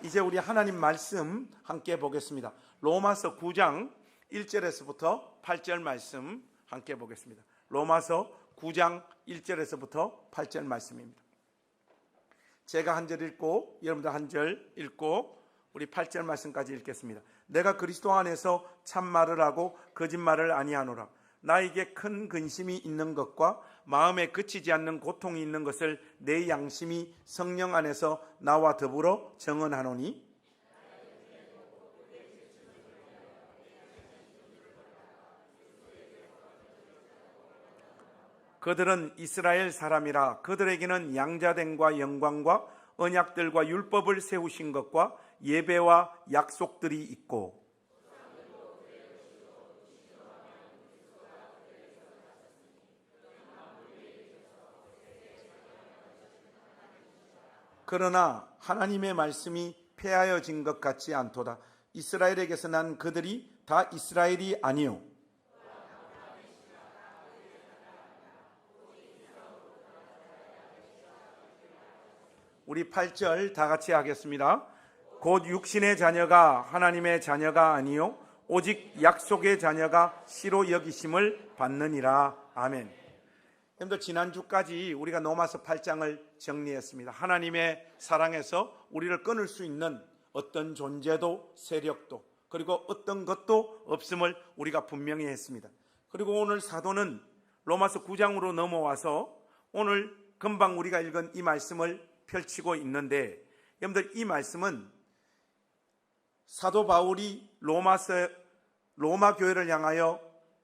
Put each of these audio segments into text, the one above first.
이제 우리 하나님 말씀 함께 보겠습니다. 로마서 9장 1절에서부터 8절 말씀 함께 보겠습니다. 로마서 9장 1절에서부터 8절 말씀입니다. 제가 한 절 읽고 여러분들 한 절 읽고 우리 8절 말씀까지 읽겠습니다. 내가 그리스도 안에서 참말을 하고 거짓말을 아니하노라. 나에게 큰 근심이 있는 것과 마음에 그치지 않는 고통이 있는 것을 내 양심이 성령 안에서 나와 더불어 정언하노니 그들은 이스라엘 사람이라. 그들에게는 양자됨과 영광과 언약들과 율법을 세우신 것과 예배와 약속들이 있고 그러나 하나님의 말씀이 폐하여진 것 같지 않도다. 이스라엘에게서 난 그들이 다 이스라엘이 아니요 우리 8절 다 같이 하겠습니다. 곧 육신의 자녀가 하나님의 자녀가 아니요 오직 약속의 자녀가 씨로 여기심을 받느니라. 아멘. 여러분들 지난주까지 우리가 로마서 8장을 정리했습니다. 하나님의 사랑에서 우리를 끊을 수 있는 어떤 존재도 세력도 그리고 어떤 것도 없음을 우리가 분명히 했습니다. 그리고 오늘 사도는 로마서 9장으로 넘어와서 오늘 금방 우리가 읽은 이 말씀을 펼치고 있는데, 여러분들 이 말씀은 사도 바울이 로마 교회를 향하여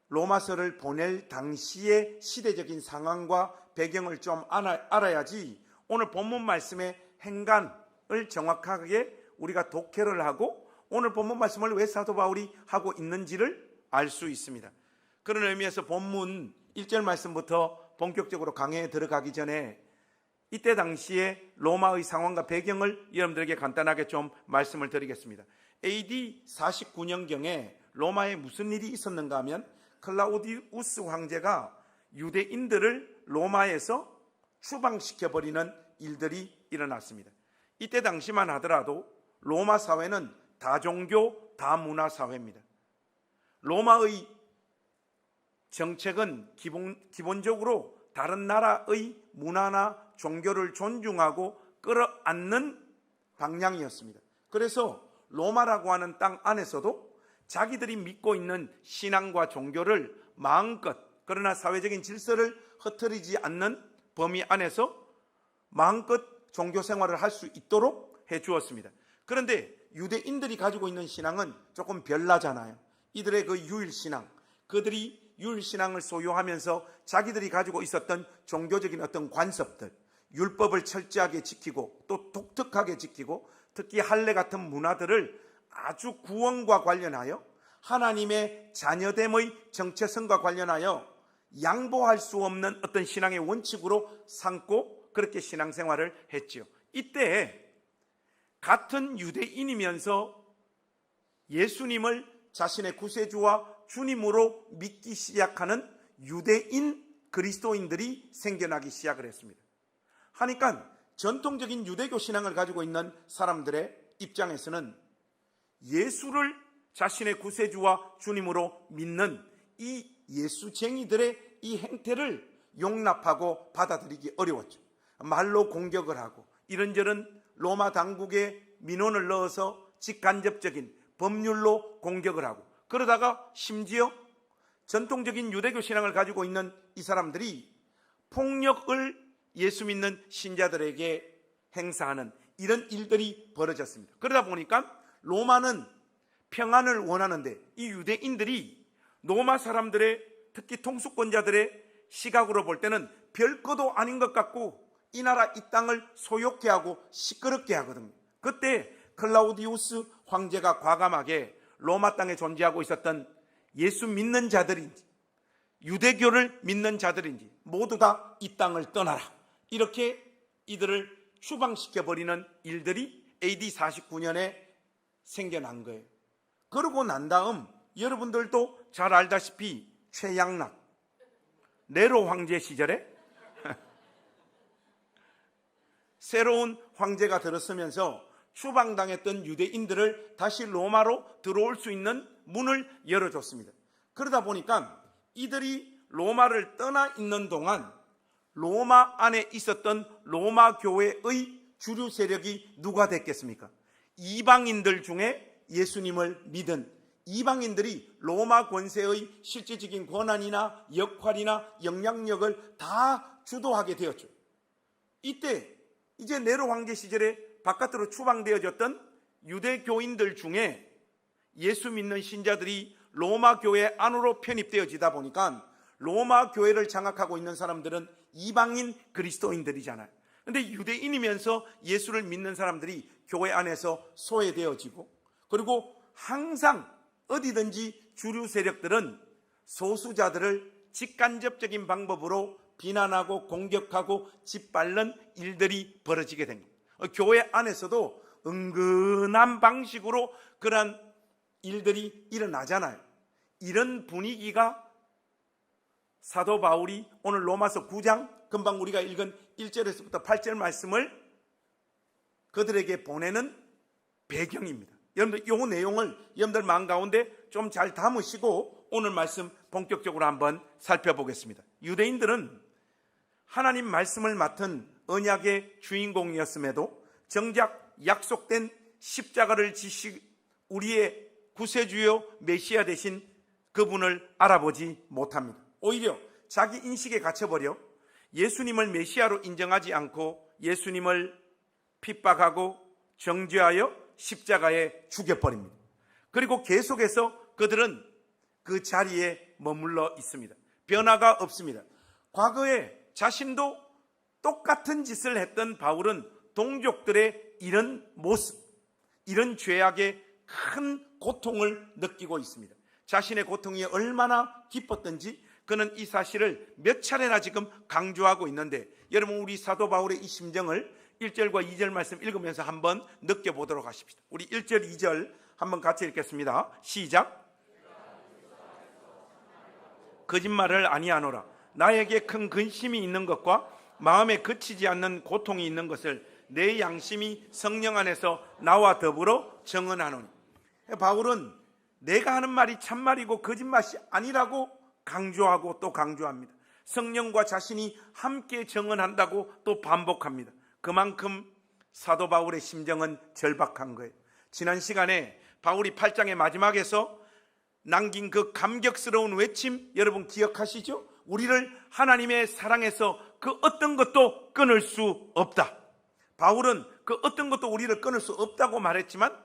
로마서를 보낼 당시의 시대적인 상황과 배경을 좀 알아야지 오늘 본문 말씀의 행간을 정확하게 우리가 독해를 하고 오늘 본문 말씀을 왜 사도 바울이 하고 있는지를 알 수 있습니다. 그런 의미에서 본문 1절 말씀부터 본격적으로 강해에 들어가기 전에 이때 당시에 로마의 상황과 배경을 여러분들에게 간단하게 좀 말씀을 드리겠습니다. AD 49년경에 로마에 무슨 일이 있었는가 하면 클라우디우스 황제가 유대인들을 로마에서 추방시켜버리는 일들이 일어났습니다. 이때 당시만 하더라도 로마 사회는 다종교 다문화 사회입니다. 로마의 정책은 기본적으로 다른 나라의 문화나 종교를 존중하고 끌어안는 방향이었습니다. 그래서 로마라고 하는 땅 안에서도 자기들이 믿고 있는 신앙과 종교를 마음껏, 그러나 사회적인 질서를 흐트리지 않는 범위 안에서 마음껏 종교 생활을 할 수 있도록 해주었습니다. 그런데 유대인들이 가지고 있는 신앙은 조금 별나잖아요. 이들의 그 유일신앙, 그들이 유일신앙을 소유하면서 자기들이 가지고 있었던 종교적인 어떤 관습들, 율법을 철저하게 지키고 또 독특하게 지키고 특히 할례 같은 문화들을 아주 구원과 관련하여 하나님의 자녀됨의 정체성과 관련하여 양보할 수 없는 어떤 신앙의 원칙으로 삼고 그렇게 신앙생활을 했지요. 이때 같은 유대인이면서 예수님을 자신의 구세주와 주님으로 믿기 시작하는 유대인 그리스도인들이 생겨나기 시작을 했습니다. 하니까 전통적인 유대교 신앙을 가지고 있는 사람들의 입장에서는 예수를 자신의 구세주와 주님으로 믿는 이 예수쟁이들의 이 행태를 용납하고 받아들이기 어려웠죠. 말로 공격을 하고 이런저런 로마 당국의 민원을 넣어서 직간접적인 법률로 공격을 하고, 그러다가 심지어 전통적인 유대교 신앙을 가지고 있는 이 사람들이 폭력을 예수 믿는 신자들에게 행사하는 이런 일들이 벌어졌습니다. 그러다 보니까 로마는 평안을 원하는데 이 유대인들이 로마 사람들의, 특히 통수권자들의 시각으로 볼 때는 별것도 아닌 것 같고 이 나라 이 땅을 소욕케 하고 시끄럽게 하거든요. 그때 클라우디우스 황제가 과감하게 로마 땅에 존재하고 있었던 예수 믿는 자들인지 유대교를 믿는 자들인지 모두 다 이 땅을 떠나라, 이렇게 이들을 추방시켜버리는 일들이 AD 49년에 생겨난 거예요. 그러고 난 다음 여러분들도 잘 알다시피 최양락, 네로 황제 시절에 새로운 황제가 들었으면서 추방당했던 유대인들을 다시 로마로 들어올 수 있는 문을 열어줬습니다. 그러다 보니까 이들이 로마를 떠나 있는 동안 로마 안에 있었던 로마 교회의 주류 세력이 누가 됐겠습니까? 이방인들 중에 예수님을 믿은 이방인들이 로마 권세의 실질적인 권한이나 역할이나 영향력을 다 주도하게 되었죠. 이때 이제 네로 황제 시절에 바깥으로 추방되어졌던 유대교인들 중에 예수 믿는 신자들이 로마 교회 안으로 편입되어지다 보니까 로마 교회를 장악하고 있는 사람들은 이방인 그리스도인들이잖아요. 근데 유대인이면서 예수를 믿는 사람들이 교회 안에서 소외되어지고, 그리고 항상 어디든지 주류 세력들은 소수자들을 직간접적인 방법으로 비난하고 공격하고 짓밟는 일들이 벌어지게 된 거예요. 교회 안에서도 은근한 방식으로 그러한 일들이 일어나잖아요. 이런 분위기가 사도 바울이 오늘 로마서 9장 금방 우리가 읽은 1절에서부터 8절 말씀을 그들에게 보내는 배경입니다. 여러분들 이 내용을 여러분들 마음 가운데 좀 잘 담으시고 오늘 말씀 본격적으로 한번 살펴보겠습니다. 유대인들은 하나님 말씀을 맡은 언약의 주인공이었음에도 정작 약속된 십자가를 지시 우리의 구세주요 메시아 되신 그분을 알아보지 못합니다. 오히려 자기 인식에 갇혀버려 예수님을 메시아로 인정하지 않고 예수님을 핍박하고 정죄하여 십자가에 죽여버립니다. 그리고 계속해서 그들은 그 자리에 머물러 있습니다. 변화가 없습니다. 과거에 자신도 똑같은 짓을 했던 바울은 동족들의 이런 모습, 이런 죄악에 큰 고통을 느끼고 있습니다. 자신의 고통이 얼마나 기뻤던지 그는 이 사실을 몇 차례나 지금 강조하고 있는데, 여러분 우리 사도 바울의 이 심정을 1절과 2절 말씀 읽으면서 한번 느껴보도록 하십시다. 우리 1절 2절 한번 같이 읽겠습니다. 시작. 거짓말을 아니하노라. 나에게 큰 근심이 있는 것과 마음에 그치지 않는 고통이 있는 것을 내 양심이 성령 안에서 나와 더불어 증언하노니. 바울은 내가 하는 말이 참말이고 거짓말이 아니라고 강조하고 또 강조합니다. 성령과 자신이 함께 증언한다고 또 반복합니다. 그만큼 사도 바울의 심정은 절박한 거예요. 지난 시간에 바울이 8장의 마지막에서 남긴 그 감격스러운 외침 여러분 기억하시죠? 우리를 하나님의 사랑에서 그 어떤 것도 끊을 수 없다. 바울은 그 어떤 것도 우리를 끊을 수 없다고 말했지만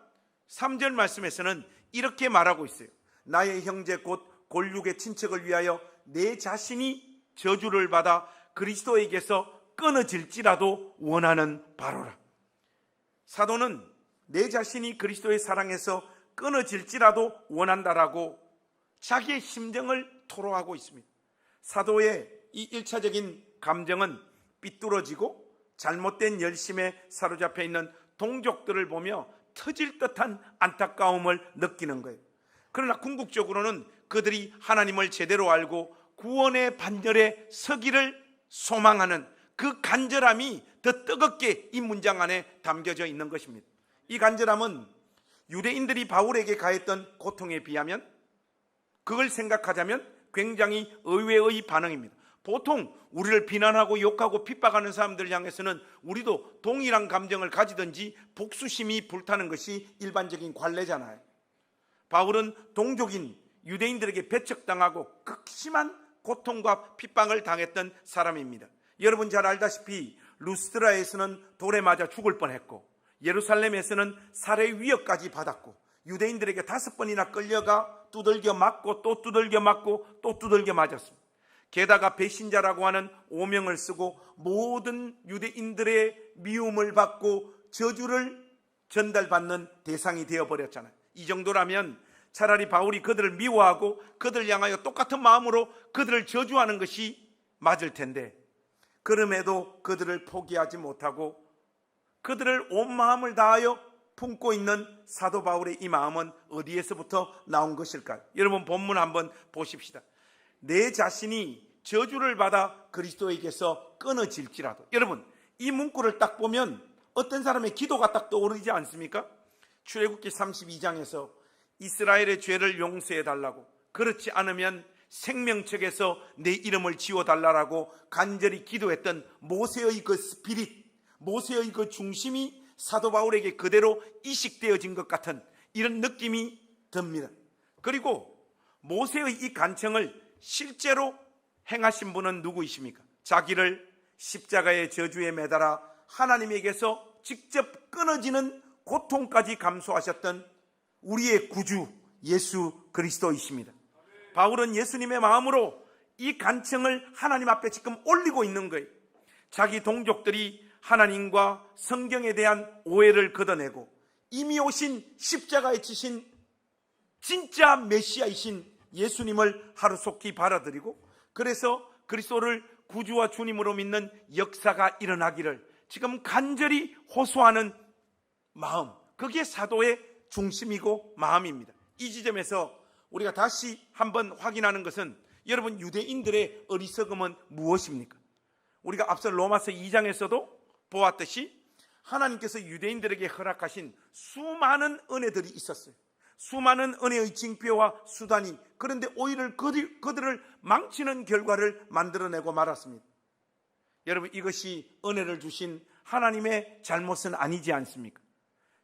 3절 말씀에서는 이렇게 말하고 있어요. 나의 형제 곧 골육의 친척을 위하여 내 자신이 저주를 받아 그리스도에게서 끊어질지라도 원하는 바로라. 사도는 내 자신이 그리스도의 사랑에서 끊어질지라도 원한다라고 자기의 심정을 토로하고 있습니다. 사도의 이 1차적인 감정은 삐뚤어지고 잘못된 열심에 사로잡혀 있는 동족들을 보며 터질 듯한 안타까움을 느끼는 거예요. 그러나 궁극적으로는 그들이 하나님을 제대로 알고 구원의 반열에 서기를 소망하는 그 간절함이 더 뜨겁게 이 문장 안에 담겨져 있는 것입니다. 이 간절함은 유대인들이 바울에게 가했던 고통에 비하면, 그걸 생각하자면 굉장히 의외의 반응입니다. 보통 우리를 비난하고 욕하고 핍박하는 사람들을 향해서는 우리도 동일한 감정을 가지든지 복수심이 불타는 것이 일반적인 관례잖아요. 바울은 동족인 유대인들에게 배척당하고 극심한 고통과 핍박을 당했던 사람입니다. 여러분 잘 알다시피 루스드라에서는 돌에 맞아 죽을 뻔했고, 예루살렘에서는 살해 위협까지 받았고, 유대인들에게 5번이나 끌려가 두들겨 맞고 또 두들겨 맞고 또 두들겨 맞았습니다. 게다가 배신자라고 하는 오명을 쓰고 모든 유대인들의 미움을 받고 저주를 전달받는 대상이 되어버렸잖아요. 이 정도라면 차라리 바울이 그들을 미워하고 그들을 향하여 똑같은 마음으로 그들을 저주하는 것이 맞을 텐데, 그럼에도 그들을 포기하지 못하고 그들을 온 마음을 다하여 품고 있는 사도 바울의 이 마음은 어디에서부터 나온 것일까요? 여러분 본문 한번 보십시다. 내 자신이 저주를 받아 그리스도에게서 끊어질지라도. 여러분 이 문구를 딱 보면 어떤 사람의 기도가 딱 떠오르지 않습니까? 출애굽기 32장에서 이스라엘의 죄를 용서해 달라고, 그렇지 않으면 생명책에서 내 이름을 지워달라고 간절히 기도했던 모세의 그 스피릿, 모세의 그 중심이 사도 바울에게 그대로 이식되어진 것 같은 이런 느낌이 듭니다. 그리고 모세의 이 간청을 실제로 행하신 분은 누구이십니까? 자기를 십자가의 저주에 매달아 하나님에게서 직접 끊어지는 고통까지 감수하셨던 우리의 구주 예수 그리스도이십니다. 바울은 예수님의 마음으로 이 간청을 하나님 앞에 지금 올리고 있는 거예요. 자기 동족들이 하나님과 성경에 대한 오해를 걷어내고 이미 오신 십자가에 치신 진짜 메시아이신 예수님을 하루속히 받아들이고, 그래서 그리스도를 구주와 주님으로 믿는 역사가 일어나기를 지금 간절히 호소하는 마음, 그게 사도의 중심이고 마음입니다. 이 지점에서 우리가 다시 한번 확인하는 것은, 여러분, 유대인들의 어리석음은 무엇입니까? 우리가 앞서 로마서 2장에서도 보았듯이 하나님께서 유대인들에게 허락하신 수많은 은혜들이 있었어요. 수많은 은혜의 징표와 수단이, 그런데 오히려 그들을 망치는 결과를 만들어내고 말았습니다. 여러분, 이것이 은혜를 주신 하나님의 잘못은 아니지 않습니까?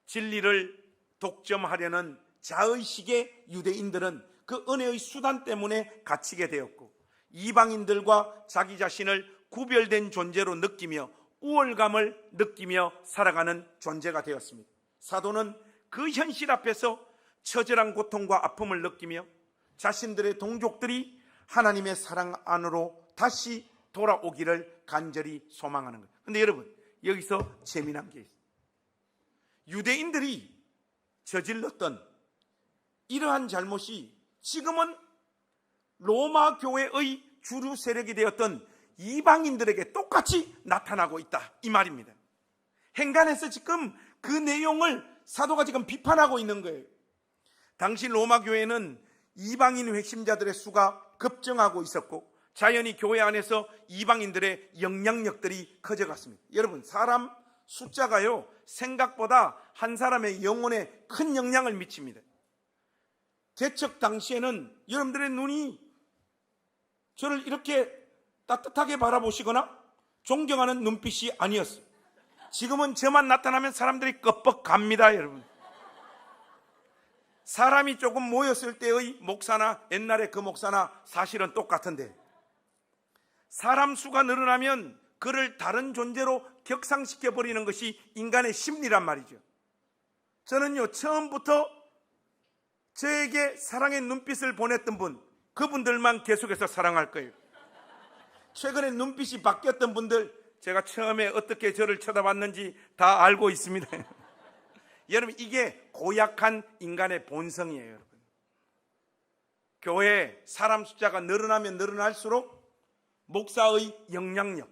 진리를 독점하려는 자의식의 유대인들은 그 은혜의 수단 때문에 갇히게 되었고, 이방인들과 자기 자신을 구별된 존재로 느끼며 우월감을 느끼며 살아가는 존재가 되었습니다. 사도는 그 현실 앞에서 처절한 고통과 아픔을 느끼며 자신들의 동족들이 하나님의 사랑 안으로 다시 돌아오기를 간절히 소망하는 거예요. 그런데 여러분, 여기서 재미난 게 있어요. 유대인들이 저질렀던 이러한 잘못이 지금은 로마 교회의 주류 세력이 되었던 이방인들에게 똑같이 나타나고 있다, 이 말입니다. 행간에서 지금 그 내용을 사도가 지금 비판하고 있는 거예요. 당시 로마 교회는 이방인 회심자들의 수가 급증하고 있었고, 자연히 교회 안에서 이방인들의 영향력들이 커져갔습니다. 여러분, 사람 숫자가요, 생각보다 한 사람의 영혼에 큰 영향을 미칩니다. 개척 당시에는 여러분들의 눈이 저를 이렇게 따뜻하게 바라보시거나 존경하는 눈빛이 아니었어요. 지금은 저만 나타나면 사람들이 껍벅 갑니다, 여러분. 사람이 조금 모였을 때의 목사나 옛날에 그 목사나 사실은 똑같은데, 사람 수가 늘어나면 그를 다른 존재로 격상시켜버리는 것이 인간의 심리란 말이죠. 저는요, 처음부터 저에게 사랑의 눈빛을 보냈던 분, 그분들만 계속해서 사랑할 거예요. 최근에 눈빛이 바뀌었던 분들, 제가 처음에 어떻게 저를 쳐다봤는지 다 알고 있습니다. 여러분, 이게 고약한 인간의 본성이에요. 여러분, 교회 사람 숫자가 늘어나면 늘어날수록 목사의 영향력,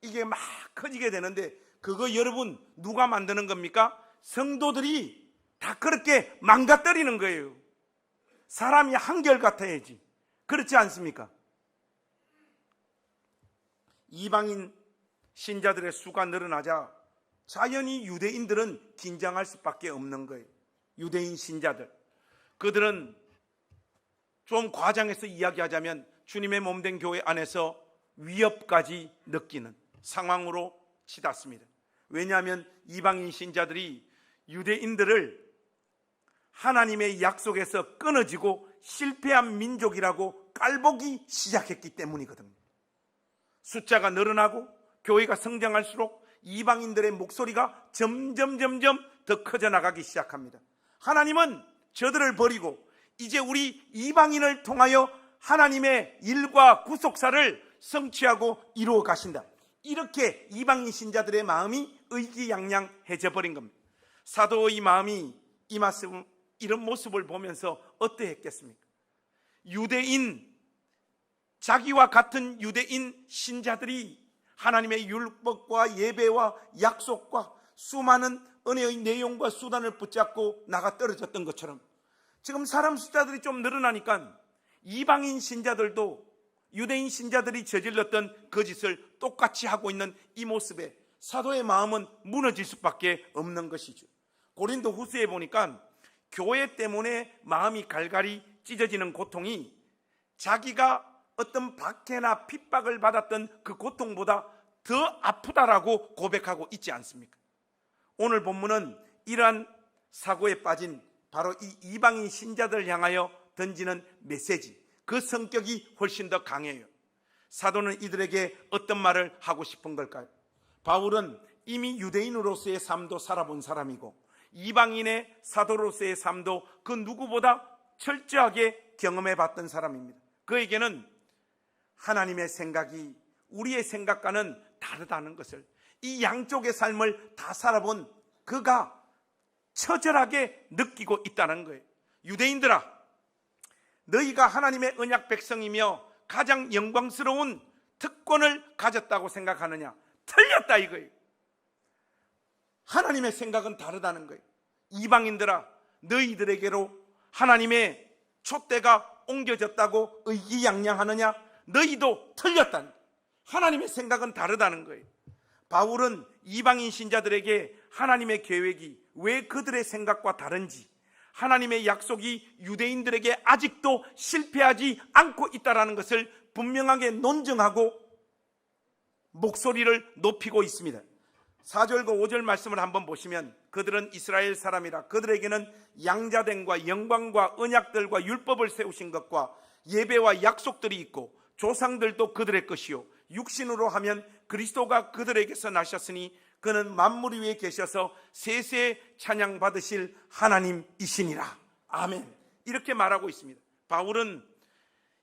이게 막 커지게 되는데, 그거 여러분 누가 만드는 겁니까? 성도들이 다 그렇게 망가뜨리는 거예요. 사람이 한결같아야지, 그렇지 않습니까? 이방인 신자들의 수가 늘어나자 자연히 유대인들은 긴장할 수밖에 없는 거예요. 유대인 신자들, 그들은 좀 과장해서 이야기하자면 주님의 몸된 교회 안에서 위협까지 느끼는 상황으로 치닫습니다. 왜냐하면 이방인 신자들이 유대인들을 하나님의 약속에서 끊어지고 실패한 민족이라고 깔보기 시작했기 때문이거든요. 숫자가 늘어나고 교회가 성장할수록 이방인들의 목소리가 점점 더 커져 나가기 시작합니다. 하나님은 저들을 버리고 이제 우리 이방인을 통하여 하나님의 일과 구속사를 성취하고 이루어 가신다, 이렇게 이방인 신자들의 마음이 의기양양해져 버린 겁니다. 사도의 마음이 이런 모습을 보면서 어떠했겠습니까? 유대인, 자기와 같은 유대인 신자들이 하나님의 율법과 예배와 약속과 수많은 은혜의 내용과 수단을 붙잡고 나가 떨어졌던 것처럼, 지금 사람 숫자들이 좀 늘어나니까 이방인 신자들도 유대인 신자들이 저질렀던 거짓을 똑같이 하고 있는 이 모습에 사도의 마음은 무너질 수밖에 없는 것이죠. 고린도 후서에 보니까 교회 때문에 마음이 갈갈이 찢어지는 고통이 자기가 어떤 박해나 핍박을 받았던 그 고통보다 더 아프다라고 고백하고 있지 않습니까? 오늘 본문은 이러한 사고에 빠진 바로 이 이방인 신자들을 향하여 던지는 메시지, 그 성격이 훨씬 더 강해요. 사도는 이들에게 어떤 말을 하고 싶은 걸까요? 바울은 이미 유대인으로서의 삶도 살아본 사람이고 이방인의 사도로서의 삶도 그 누구보다 철저하게 경험해 봤던 사람입니다. 그에게는 하나님의 생각이 우리의 생각과는 다르다는 것을, 이 양쪽의 삶을 다 살아본 그가 처절하게 느끼고 있다는 거예요. 유대인들아, 너희가 하나님의 언약 백성이며 가장 영광스러운 특권을 가졌다고 생각하느냐? 틀렸다 이거예요. 하나님의 생각은 다르다는 거예요. 이방인들아, 너희들에게로 하나님의 촛대가 옮겨졌다고 의기양양하느냐? 너희도 틀렸다는 거예요. 하나님의 생각은 다르다는 거예요. 바울은 이방인 신자들에게 하나님의 계획이 왜 그들의 생각과 다른지, 하나님의 약속이 유대인들에게 아직도 실패하지 않고 있다는 것을 분명하게 논증하고 목소리를 높이고 있습니다. 4절과 5절 말씀을 한번 보시면, 그들은 이스라엘 사람이라 그들에게는 양자됨과 영광과 언약들과 율법을 세우신 것과 예배와 약속들이 있고 조상들도 그들의 것이요 육신으로 하면 그리스도가 그들에게서 나셨으니 그는 만물 위에 계셔서 세세 찬양 받으실 하나님이시니라. 아멘. 이렇게 말하고 있습니다. 바울은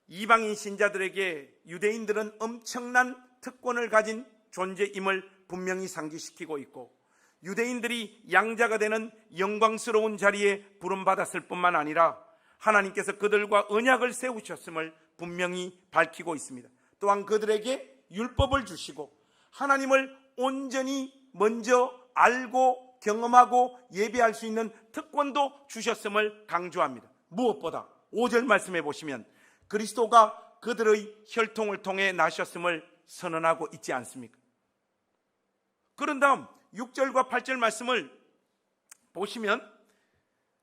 이방인 신자들에게 유대인들은 엄청난 특권을 가진 존재임을 분명히 상기시키고 있고, 유대인들이 양자가 되는 영광스러운 자리에 부름받았을 뿐만 아니라 하나님께서 그들과 언약을 세우셨음을 분명히 밝히고 있습니다. 또한 그들에게 율법을 주시고 하나님을 온전히 먼저 알고 경험하고 예배할 수 있는 특권도 주셨음을 강조합니다. 무엇보다 5절 말씀해 보시면 그리스도가 그들의 혈통을 통해 나셨음을 선언하고 있지 않습니까? 그런 다음 6절과 8절 말씀을 보시면,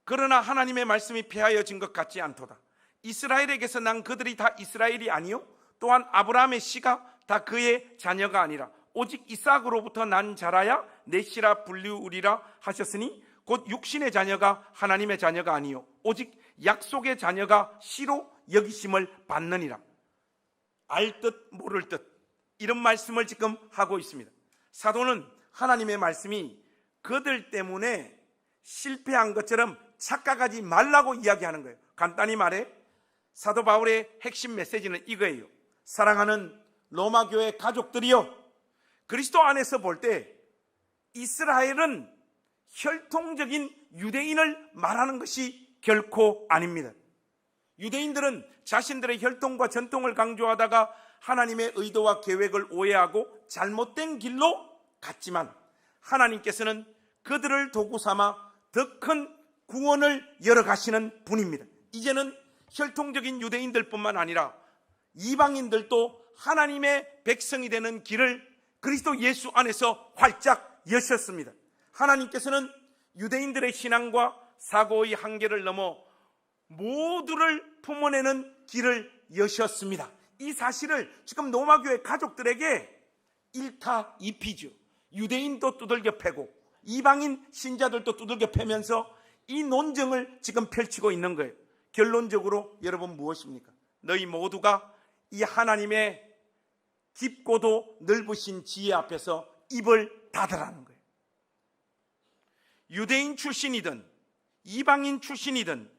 그러나 하나님의 말씀이 폐하여진 것 같지 않도다. 이스라엘에게서 난 그들이 다 이스라엘이 아니요 또한 아브라함의 씨가 다 그의 자녀가 아니라 오직 이삭으로부터 난 자라야 내 씨라 불리우리라 하셨으니 곧 육신의 자녀가 하나님의 자녀가 아니요 오직 약속의 자녀가 씨로 여기심을 받느니라. 알 듯 모를 듯 이런 말씀을 지금 하고 있습니다. 사도는 하나님의 말씀이 그들 때문에 실패한 것처럼 착각하지 말라고 이야기하는 거예요. 간단히 말해 사도 바울의 핵심 메시지는 이거예요. 사랑하는 로마 교회 가족들이여, 그리스도 안에서 볼 때 이스라엘은 혈통적인 유대인을 말하는 것이 결코 아닙니다. 유대인들은 자신들의 혈통과 전통을 강조하다가 하나님의 의도와 계획을 오해하고 잘못된 길로 갔지만, 하나님께서는 그들을 도구 삼아 더 큰 구원을 열어가시는 분입니다. 이제는 혈통적인 유대인들뿐만 아니라 이방인들도 하나님의 백성이 되는 길을 그리스도 예수 안에서 활짝 여셨습니다. 하나님께서는 유대인들의 신앙과 사고의 한계를 넘어 모두를 품어내는 길을 여셨습니다. 이 사실을 지금 로마교회 가족들에게 일타이피죠. 유대인도 두들겨 패고 이방인 신자들도 두들겨 패면서 이 논쟁을 지금 펼치고 있는 거예요. 결론적으로 여러분 무엇입니까? 너희 모두가 이 하나님의 깊고도 넓으신 지혜 앞에서 입을 닫으라는 거예요. 유대인 출신이든 이방인 출신이든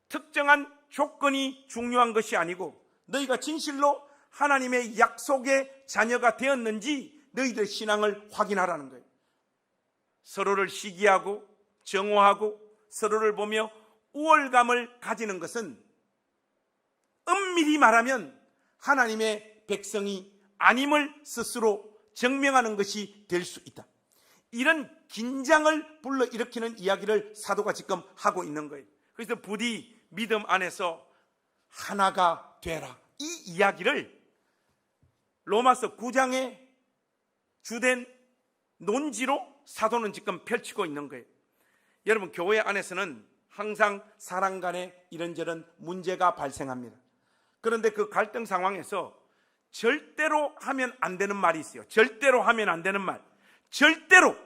특정한 조건이 중요한 것이 아니고 너희가 진실로 하나님의 약속의 자녀가 되었는지 너희들의 신앙을 확인하라는 거예요. 서로를 시기하고 정오하고 서로를 보며 우월감을 가지는 것은 엄밀히 말하면 하나님의 백성이 아님을 스스로 증명하는 것이 될 수 있다. 이런 긴장을 불러일으키는 이야기를 사도가 지금 하고 있는 거예요. 그래서 부디 믿음 안에서 하나가 되라, 이 이야기를 로마서 9장에 주된 논지로 사도는 지금 펼치고 있는 거예요. 여러분, 교회 안에서는 항상 사람 간에 이런저런 문제가 발생합니다. 그런데 그 갈등 상황에서 절대로 하면 안 되는 말이 있어요. 절대로 하면 안 되는 말. 절대로.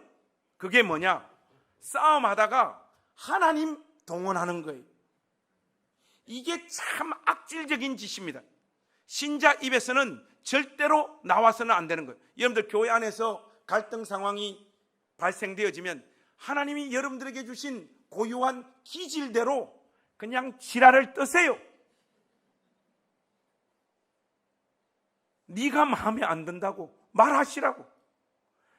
그게 뭐냐? 싸움하다가 하나님 동원하는 거예요. 이게 참 악질적인 짓입니다. 신자 입에서는 절대로 나와서는 안 되는 거예요. 여러분들 교회 안에서 갈등 상황이 발생되어지면 하나님이 여러분들에게 주신 고유한 기질대로 그냥 지랄을 뜨세요. 네가 마음에 안 든다고 말하시라고.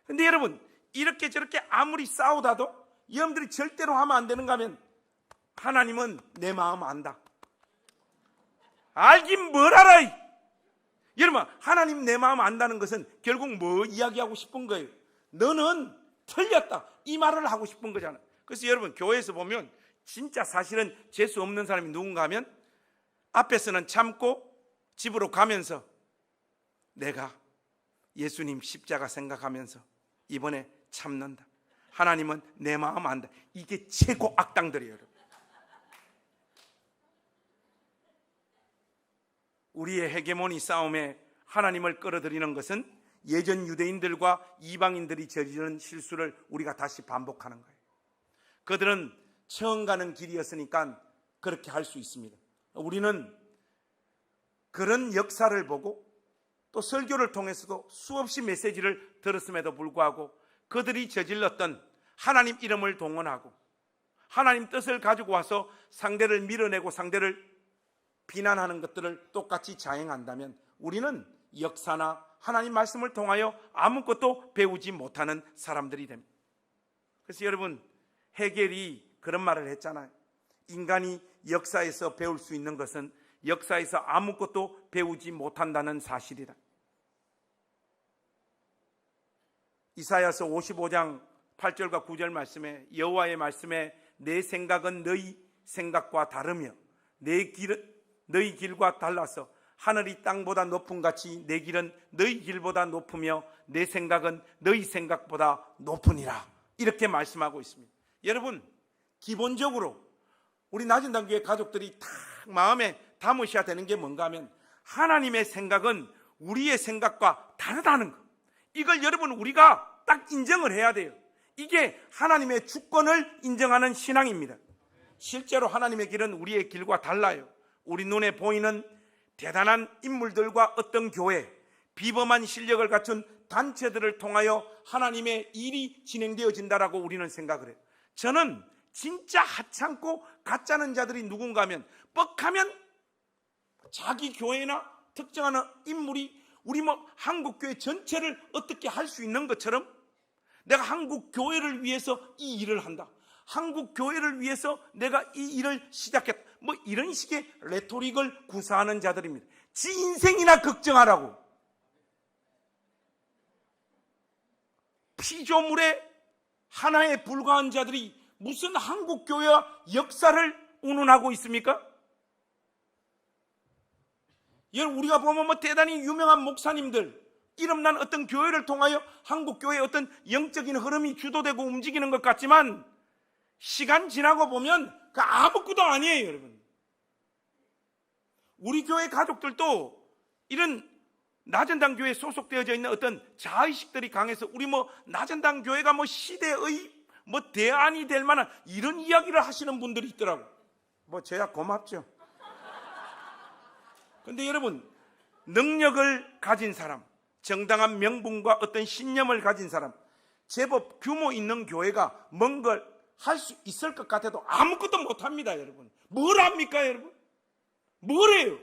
근데 여러분, 이렇게 저렇게 아무리 싸우다도 여러분들이 절대로 하면 안 되는가 하면 하나님은 내 마음 안다. 알긴 뭘 알아. 여러분, 하나님 내 마음 안다는 것은 결국 뭐 이야기하고 싶은 거예요? 너는 틀렸다, 이 말을 하고 싶은 거잖아요. 그래서 여러분, 교회에서 보면 진짜 사실은 재수 없는 사람이 누군가 하면 앞에서는 참고 집으로 가면서 내가 예수님 십자가 생각하면서 이번에 참는다. 하나님은 내 마음 안다. 이게 최고 악당들이에요. 여러분. 우리의 헤게모니 싸움에 하나님을 끌어들이는 것은 예전 유대인들과 이방인들이 저지른 실수를 우리가 다시 반복하는 거예요. 그들은 처음 가는 길이었으니까 그렇게 할 수 있습니다. 우리는 그런 역사를 보고 또 설교를 통해서도 수없이 메시지를 들었음에도 불구하고 그들이 저질렀던 하나님 이름을 동원하고 하나님 뜻을 가지고 와서 상대를 밀어내고 상대를 비난하는 것들을 똑같이 자행한다면 우리는 역사나 하나님 말씀을 통하여 아무것도 배우지 못하는 사람들이 됩니다. 그래서 여러분, 헤겔이 그런 말을 했잖아요. 인간이 역사에서 배울 수 있는 것은 역사에서 아무것도 배우지 못한다는 사실이다. 이사야서 55장 8절과 9절 말씀에 여호와의 말씀에 내 생각은 너희 생각과 다르며 너희 길과 달라서 하늘이 땅보다 높음 같이 내 길은 너희 길보다 높으며 내 생각은 너희 생각보다 높으니라. 이렇게 말씀하고 있습니다. 여러분, 기본적으로 우리 낮은 단교회 가족들이 다 마음에 담으셔야 되는 게 뭔가 하면 하나님의 생각은 우리의 생각과 다르다는 것. 이걸 여러분 우리가 딱 인정을 해야 돼요. 이게 하나님의 주권을 인정하는 신앙입니다. 실제로 하나님의 길은 우리의 길과 달라요. 우리 눈에 보이는 대단한 인물들과 어떤 교회, 비범한 실력을 갖춘 단체들을 통하여 하나님의 일이 진행되어진다라고 우리는 생각을 해요. 저는 진짜 하찮고 가짜는 자들이 누군가 하면 뻑하면 자기 교회나 특정한 인물이 우리 한국교회 전체를 어떻게 할 수 있는 것처럼 내가 한국교회를 위해서 이 일을 한다, 한국교회를 위해서 내가 이 일을 시작했다, 이런 식의 레토릭을 구사하는 자들입니다. 지 인생이나 걱정하라고. 피조물의 하나에 불과한 자들이 무슨 한국교회와 역사를 운운하고 있습니까? 여러분, 우리가 보면 대단히 유명한 목사님들, 이름난 어떤 교회를 통하여 한국교회의 어떤 영적인 흐름이 주도되고 움직이는 것 같지만 시간 지나고 보면 그 아무것도 아니에요. 여러분, 우리 교회 가족들도 이런 나전당 교회에 소속되어져 있는 어떤 자의식들이 강해서 우리 나전당 교회가 시대의 대안이 될 만한 이런 이야기를 하시는 분들이 있더라고. 저야 고맙죠. 근데 여러분, 능력을 가진 사람, 정당한 명분과 어떤 신념을 가진 사람, 제법 규모 있는 교회가 뭔가를 할 수 있을 것 같아도 아무것도 못합니다. 여러분, 뭘 합니까? 여러분, 뭘 해요?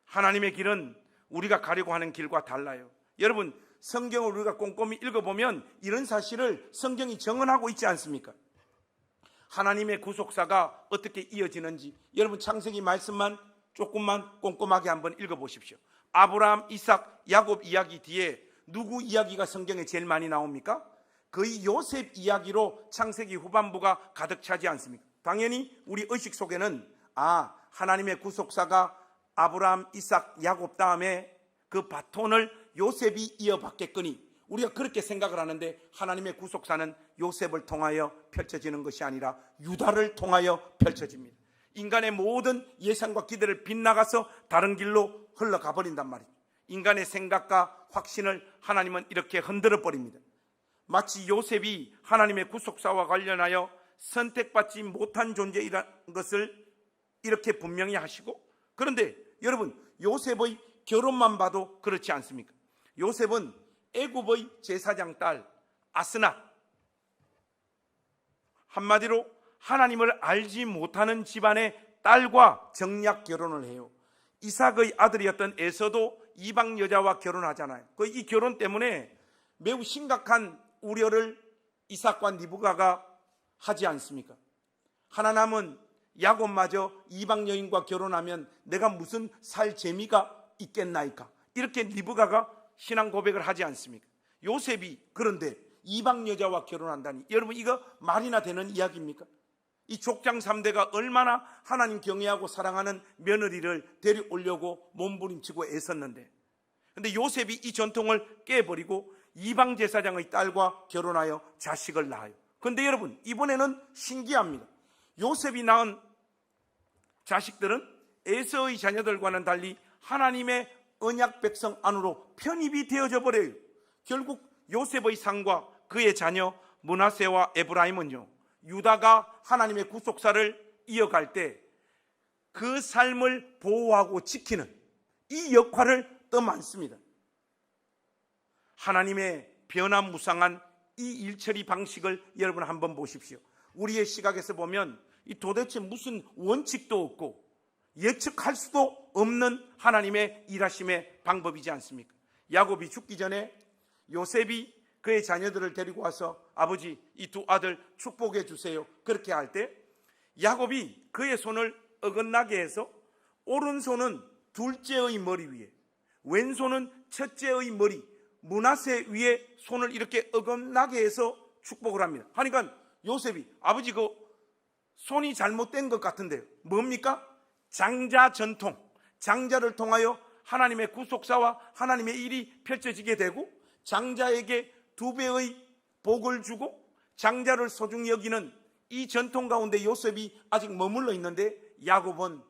하나님의 길은 우리가 가려고 하는 길과 달라요. 여러분, 성경을 우리가 꼼꼼히 읽어보면 이런 사실을 성경이 정언하고 있지 않습니까? 하나님의 구속사가 어떻게 이어지는지 여러분, 창세기 말씀만 조금만 꼼꼼하게 한번 읽어보십시오. 아브라함, 이삭, 야곱 이야기 뒤에 누구 이야기가 성경에 제일 많이 나옵니까? 거의 요셉 이야기로 창세기 후반부가 가득 차지 않습니까? 당연히 우리 의식 속에는 하나님의 구속사가 아브라함, 이삭, 야곱 다음에 그 바톤을 요셉이 이어받겠거니 우리가 그렇게 생각을 하는데 하나님의 구속사는 요셉을 통하여 펼쳐지는 것이 아니라 유다를 통하여 펼쳐집니다. 인간의 모든 예상과 기대를 빗나가서 다른 길로 흘러가 버린단 말이죠. 인간의 생각과 확신을 하나님은 이렇게 흔들어 버립니다. 마치 요셉이 하나님의 구속사와 관련하여 선택받지 못한 존재이라는 것을 이렇게 분명히 하시고, 그런데 여러분, 요셉의 결혼만 봐도 그렇지 않습니까? 요셉은 애굽의 제사장 딸 아스낫, 한마디로 하나님을 알지 못하는 집안의 딸과 정략 결혼을 해요. 이삭의 아들이었던 에서도 이방 여자와 결혼하잖아요. 이 결혼 때문에 매우 심각한 우려를 이삭과 리브가가 하지 않습니까? 하나 남은 야곱마저 이방 여인과 결혼하면 내가 무슨 살 재미가 있겠나이까? 이렇게 리브가가 신앙 고백을 하지 않습니까? 요셉이 그런데 이방 여자와 결혼한다니, 여러분 이거 말이나 되는 이야기입니까? 이 족장 3대가 얼마나 하나님 경외하고 사랑하는 며느리를 데려오려고 몸부림치고 애썼는데, 근데 요셉이 이 전통을 깨버리고 이방 제사장의 딸과 결혼하여 자식을 낳아요. 그런데 여러분, 이번에는 신기합니다. 요셉이 낳은 자식들은 에서의 자녀들과는 달리 하나님의 언약 백성 안으로 편입이 되어져 버려요. 결국 요셉의 상과 그의 자녀 므낫세와 에브라임은요, 유다가 하나님의 구속사를 이어갈 때 그 삶을 보호하고 지키는 이 역할을 떠맡습니다. 하나님의 변화무쌍한 이 일처리 방식을 여러분 한번 보십시오. 우리의 시각에서 보면 이 도대체 무슨 원칙도 없고 예측할 수도 없는 하나님의 일하심의 방법이지 않습니까? 야곱이 죽기 전에 요셉이 그의 자녀들을 데리고 와서 아버지, 이 두 아들 축복해 주세요, 그렇게 할 때 야곱이 그의 손을 어긋나게 해서 오른손은 둘째의 머리 위에, 왼손은 첫째의 머리 므낫세 위에 손을 이렇게 어긋나게 해서 축복을 합니다. 그러니까 요셉이 아버지 그 손이 잘못된 것 같은데요, 뭡니까? 장자 전통, 장자를 통하여 하나님의 구속사와 하나님의 일이 펼쳐지게 되고 장자에게 2배의 복을 주고 장자를 소중히 여기는 이 전통 가운데 요셉이 아직 머물러 있는데 야곱은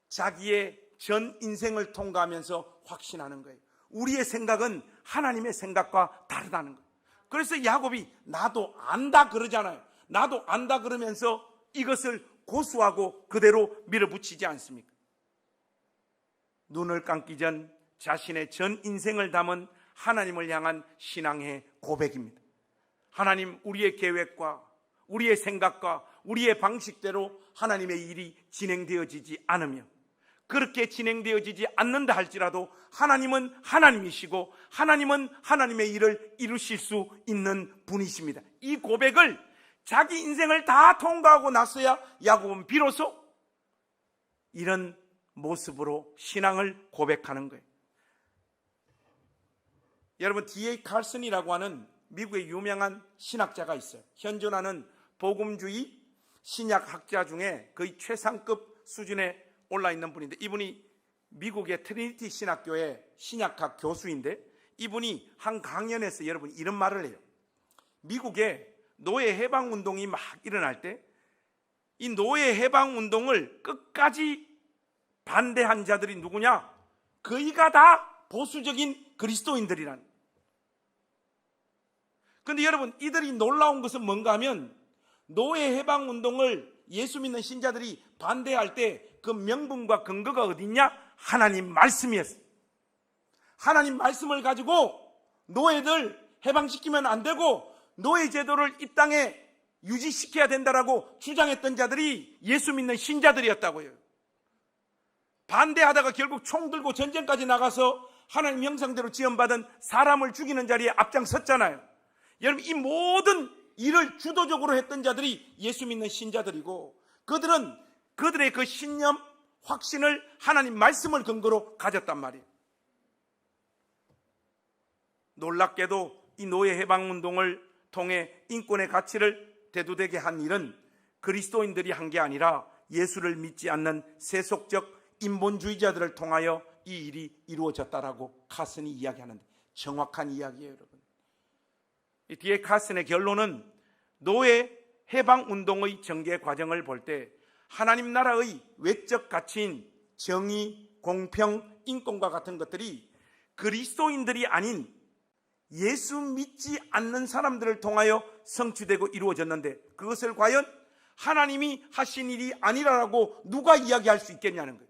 자기의 전 인생을 통과하면서 확신하는 거예요. 우리의 생각은 하나님의 생각과 다르다는 거예요. 그래서 야곱이 나도 안다 그러잖아요. 나도 안다 그러면서 이것을 고수하고 그대로 밀어붙이지 않습니까? 눈을 감기 전 자신의 전 인생을 담은 하나님을 향한 신앙의 고백입니다. 하나님, 우리의 계획과 우리의 생각과 우리의 방식대로 하나님의 일이 진행되어지지 않으며, 그렇게 진행되어지지 않는다 할지라도 하나님은 하나님이시고 하나님은 하나님의 일을 이루실 수 있는 분이십니다. 이 고백을 자기 인생을 다 통과하고 나서야 야곱은 비로소 이런 모습으로 신앙을 고백하는 거예요. 여러분, D.A. 칼슨이라고 하는 미국의 유명한 신학자가 있어요. 현존하는 복음주의 신약학자 중에 거의 최상급 수준에 올라 있는 분인데, 이분이 미국의 트리니티 신학교의 신약학 교수인데, 이분이 한 강연에서 여러분 이런 말을 해요. 미국의 노예 해방 운동이 막 일어날 때 이 노예 해방 운동을 끝까지 반대한 자들이 누구냐? 거의가 다 보수적인 그리스도인들이란. 그런데 여러분, 이들이 놀라운 것은 뭔가 하면 노예 해방 운동을 예수 믿는 신자들이 반대할 때 그 명분과 근거가 어딨냐? 하나님 말씀이었어요. 하나님 말씀을 가지고 노예들 해방시키면 안 되고 노예 제도를 이 땅에 유지시켜야 된다라고 주장했던 자들이 예수 믿는 신자들이었다고요. 반대하다가 결국 총 들고 전쟁까지 나가서 하나님 형상대로 지음받은 사람을 죽이는 자리에 앞장섰잖아요. 여러분, 이 모든 일을 주도적으로 했던 자들이 예수 믿는 신자들이고, 그들은 그들의 그 신념, 확신을 하나님 말씀을 근거로 가졌단 말이에요. 놀랍게도 이 노예 해방운동을 통해 인권의 가치를 대두되게 한 일은 그리스도인들이 한 게 아니라 예수를 믿지 않는 세속적 인본주의자들을 통하여 이 일이 이루어졌다라고 카슨이 이야기하는데 정확한 이야기예요, 여러분. 이 뒤에 카슨의 결론은 노예 해방운동의 전개 과정을 볼 때 하나님 나라의 외적 가치인 정의, 공평, 인권과 같은 것들이 그리스도인들이 아닌 예수 믿지 않는 사람들을 통하여 성취되고 이루어졌는데 그것을 과연 하나님이 하신 일이 아니라고 누가 이야기할 수 있겠냐는 거예요.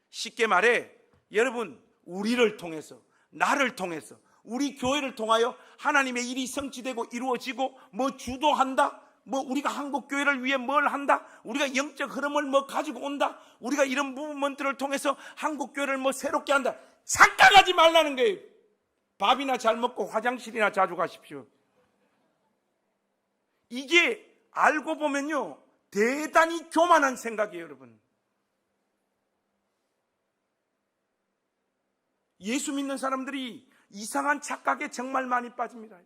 쉽게 말해 여러분, 우리를 통해서, 나를 통해서, 우리 교회를 통하여 하나님의 일이 성취되고 이루어지고 뭐 주도한다, 뭐 우리가 한국교회를 위해 뭘 한다, 우리가 영적 흐름을 뭐 가지고 온다, 우리가 이런 무브먼트를 통해서 한국교회를 뭐 새롭게 한다, 착각하지 말라는 거예요. 밥이나 잘 먹고 화장실이나 자주 가십시오. 이게 알고 보면요 대단히 교만한 생각이에요, 여러분. 예수 믿는 사람들이 이상한 착각에 정말 많이 빠집니다.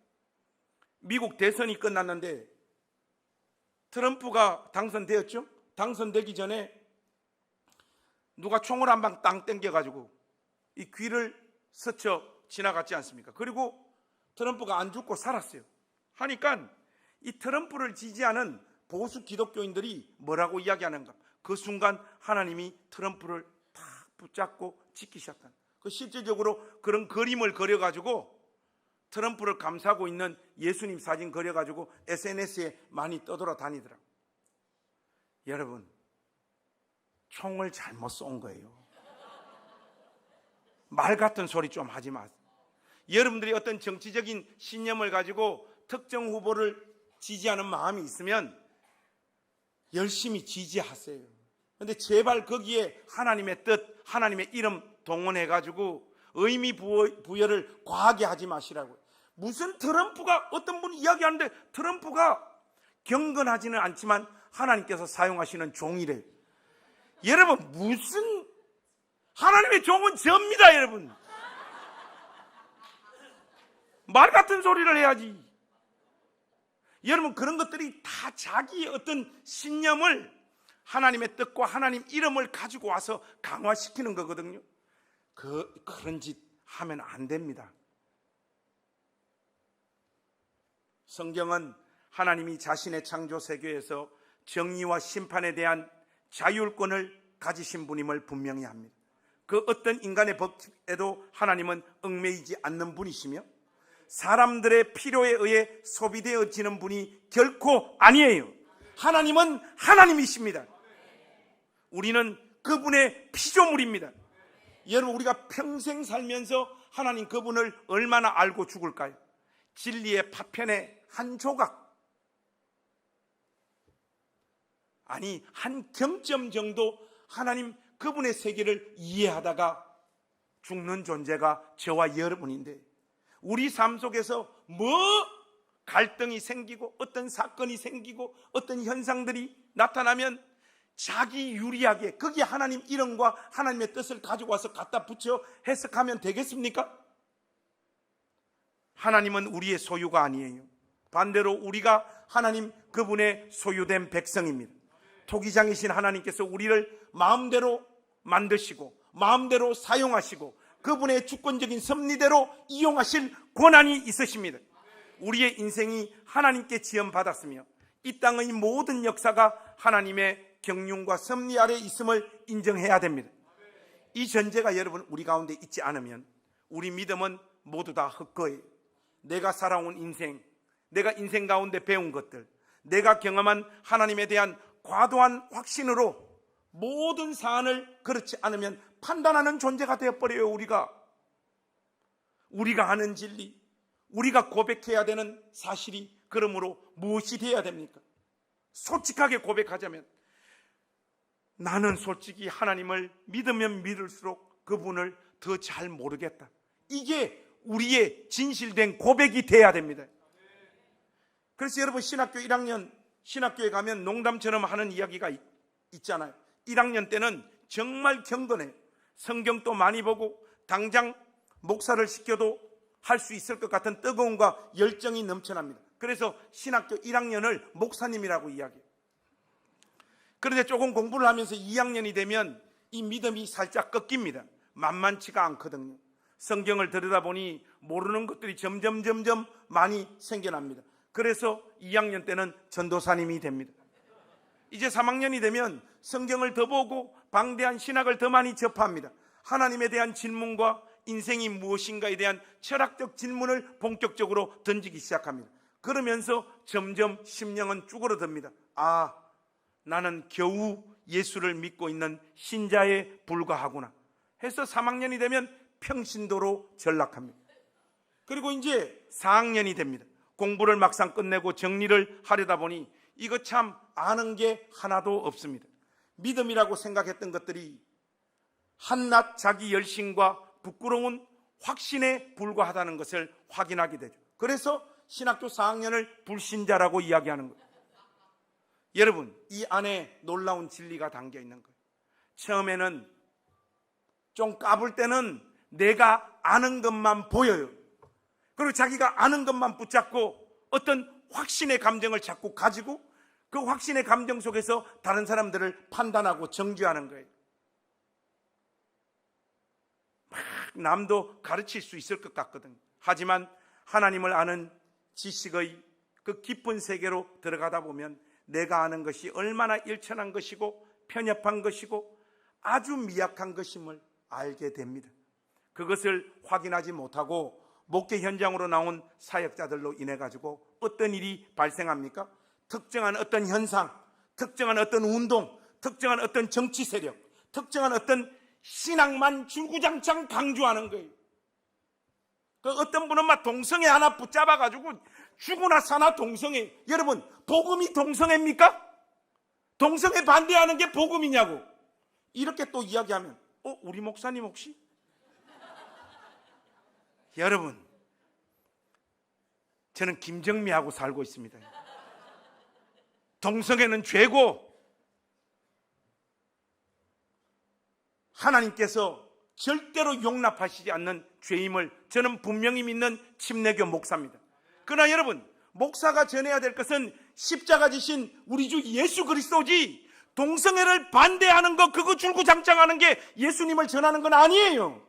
미국 대선이 끝났는데 트럼프가 당선되었죠. 당선되기 전에 누가 총을 한 방 땅 땡겨가지고 이 귀를 스쳐 지나갔지 않습니까? 그리고 트럼프가 안 죽고 살았어요. 하니까 이 트럼프를 지지하는 보수 기독교인들이 뭐라고 이야기하는가? 그 순간 하나님이 트럼프를 탁 붙잡고 지키셨다. 그 실질적으로 그런 그림을 그려가지고 트럼프를 감싸고 있는 예수님 사진 그려가지고 SNS에 많이 떠돌아다니더라고요. 여러분, 총을 잘못 쏜 거예요. 말 같은 소리 좀 하지 마세요. 여러분들이 어떤 정치적인 신념을 가지고 특정 후보를 지지하는 마음이 있으면 열심히 지지하세요. 그런데 제발 거기에 하나님의 뜻, 하나님의 이름 동원해가지고 의미 부여를 과하게 하지 마시라고요. 무슨 트럼프가, 어떤 분이 이야기하는데 트럼프가 경건하지는 않지만 하나님께서 사용하시는 종이래. 여러분, 무슨, 하나님의 종은 접니다, 여러분. 말 같은 소리를 해야지. 여러분, 그런 것들이 다 자기의 어떤 신념을, 하나님의 뜻과 하나님 이름을 가지고 와서 강화시키는 거거든요. 그런 짓 하면 안 됩니다. 성경은 하나님이 자신의 창조 세계에서 정의와 심판에 대한 자율권을 가지신 분임을 분명히 합니다. 그 어떤 인간의 법에도 하나님은 얽매이지 않는 분이시며 사람들의 필요에 의해 소비되어지는 분이 결코 아니에요. 하나님은 하나님이십니다. 우리는 그분의 피조물입니다. 여러분, 우리가 평생 살면서 하나님 그분을 얼마나 알고 죽을까요? 진리의 파편의 한 조각, 아니 한 경점 정도 하나님 그분의 세계를 이해하다가 죽는 존재가 저와 여러분인데, 우리 삶 속에서 뭐 갈등이 생기고 어떤 사건이 생기고 어떤 현상들이 나타나면 자기 유리하게 거기에 하나님 이름과 하나님의 뜻을 가지고 와서 갖다 붙여 해석하면 되겠습니까? 하나님은 우리의 소유가 아니에요. 반대로 우리가 하나님 그분의 소유된 백성입니다. 토기장이신 하나님께서 우리를 마음대로 만드시고 마음대로 사용하시고 그분의 주권적인 섭리대로 이용하실 권한이 있으십니다. 우리의 인생이 하나님께 지원받았으며 이 땅의 모든 역사가 하나님의 경륜과 섭리 아래 있음을 인정해야 됩니다. 이 전제가 여러분 우리 가운데 있지 않으면 우리 믿음은 모두 다 헛거예요. 내가 살아온 인생, 내가 인생 가운데 배운 것들, 내가 경험한 하나님에 대한 과도한 확신으로 모든 사안을 그렇지 않으면 판단하는 존재가 되어버려요. 우리가 아는 진리, 우리가 고백해야 되는 사실이 그러므로 무엇이 되어야 됩니까? 솔직하게 고백하자면 나는 솔직히 하나님을 믿으면 믿을수록 그분을 더 잘 모르겠다. 이게 우리의 진실된 고백이 돼야 됩니다. 그래서 여러분 신학교 1학년 신학교에 가면 농담처럼 하는 이야기가 있잖아요. 1학년 때는 정말 경건해요. 성경도 많이 보고 당장 목사를 시켜도 할 수 있을 것 같은 뜨거움과 열정이 넘쳐납니다. 그래서 신학교 1학년을 목사님이라고 이야기해요. 그런데 조금 공부를 하면서 2학년이 되면 이 믿음이 살짝 꺾입니다. 만만치가 않거든요. 성경을 들여다보니 모르는 것들이 점점 많이 생겨납니다. 그래서 2학년 때는 전도사님이 됩니다. 이제 3학년이 되면 성경을 더 보고 방대한 신학을 더 많이 접합니다. 하나님에 대한 질문과 인생이 무엇인가에 대한 철학적 질문을 본격적으로 던지기 시작합니다. 그러면서 점점 심령은 쭈그러듭니다. 아, 나는 겨우 예수를 믿고 있는 신자에 불과하구나 해서 3학년이 되면 평신도로 전락합니다. 그리고 이제 4학년이 됩니다. 공부를 막상 끝내고 정리를 하려다 보니 이거 참 아는 게 하나도 없습니다. 믿음이라고 생각했던 것들이 한낱 자기 열심과 부끄러운 확신에 불과하다는 것을 확인하게 되죠. 그래서 신학교 4학년을 불신자라고 이야기하는 거예요. 여러분, 이 안에 놀라운 진리가 담겨 있는 거예요. 처음에는 좀 까불 때는 내가 아는 것만 보여요. 그리고 자기가 아는 것만 붙잡고 어떤 확신의 감정을 자꾸 가지고 그 확신의 감정 속에서 다른 사람들을 판단하고 정죄하는 거예요. 막 남도 가르칠 수 있을 것 같거든요. 하지만 하나님을 아는 지식의 그 깊은 세계로 들어가다 보면 내가 아는 것이 얼마나 일천한 것이고 편협한 것이고 아주 미약한 것임을 알게 됩니다. 그것을 확인하지 못하고 목회 현장으로 나온 사역자들로 인해 가지고 어떤 일이 발생합니까? 특정한 어떤 현상, 특정한 어떤 운동, 특정한 어떤 정치 세력, 특정한 어떤 신앙만 줄구장창 강조하는 거예요. 그 어떤 분은 막 동성애 하나 붙잡아 가지고 죽으나 사나 동성애. 여러분, 복음이 동성애입니까? 동성애 반대하는 게 복음이냐고. 이렇게 또 이야기하면 우리 목사님 혹시? 여러분, 저는 김정미하고 살고 있습니다. 동성애는 죄고 하나님께서 절대로 용납하시지 않는 죄임을 저는 분명히 믿는 침례교 목사입니다. 그러나 여러분, 목사가 전해야 될 것은 십자가 지신 우리 주 예수 그리스도지 동성애를 반대하는 것, 그거 줄구장창하는 게 예수님을 전하는 건 아니에요.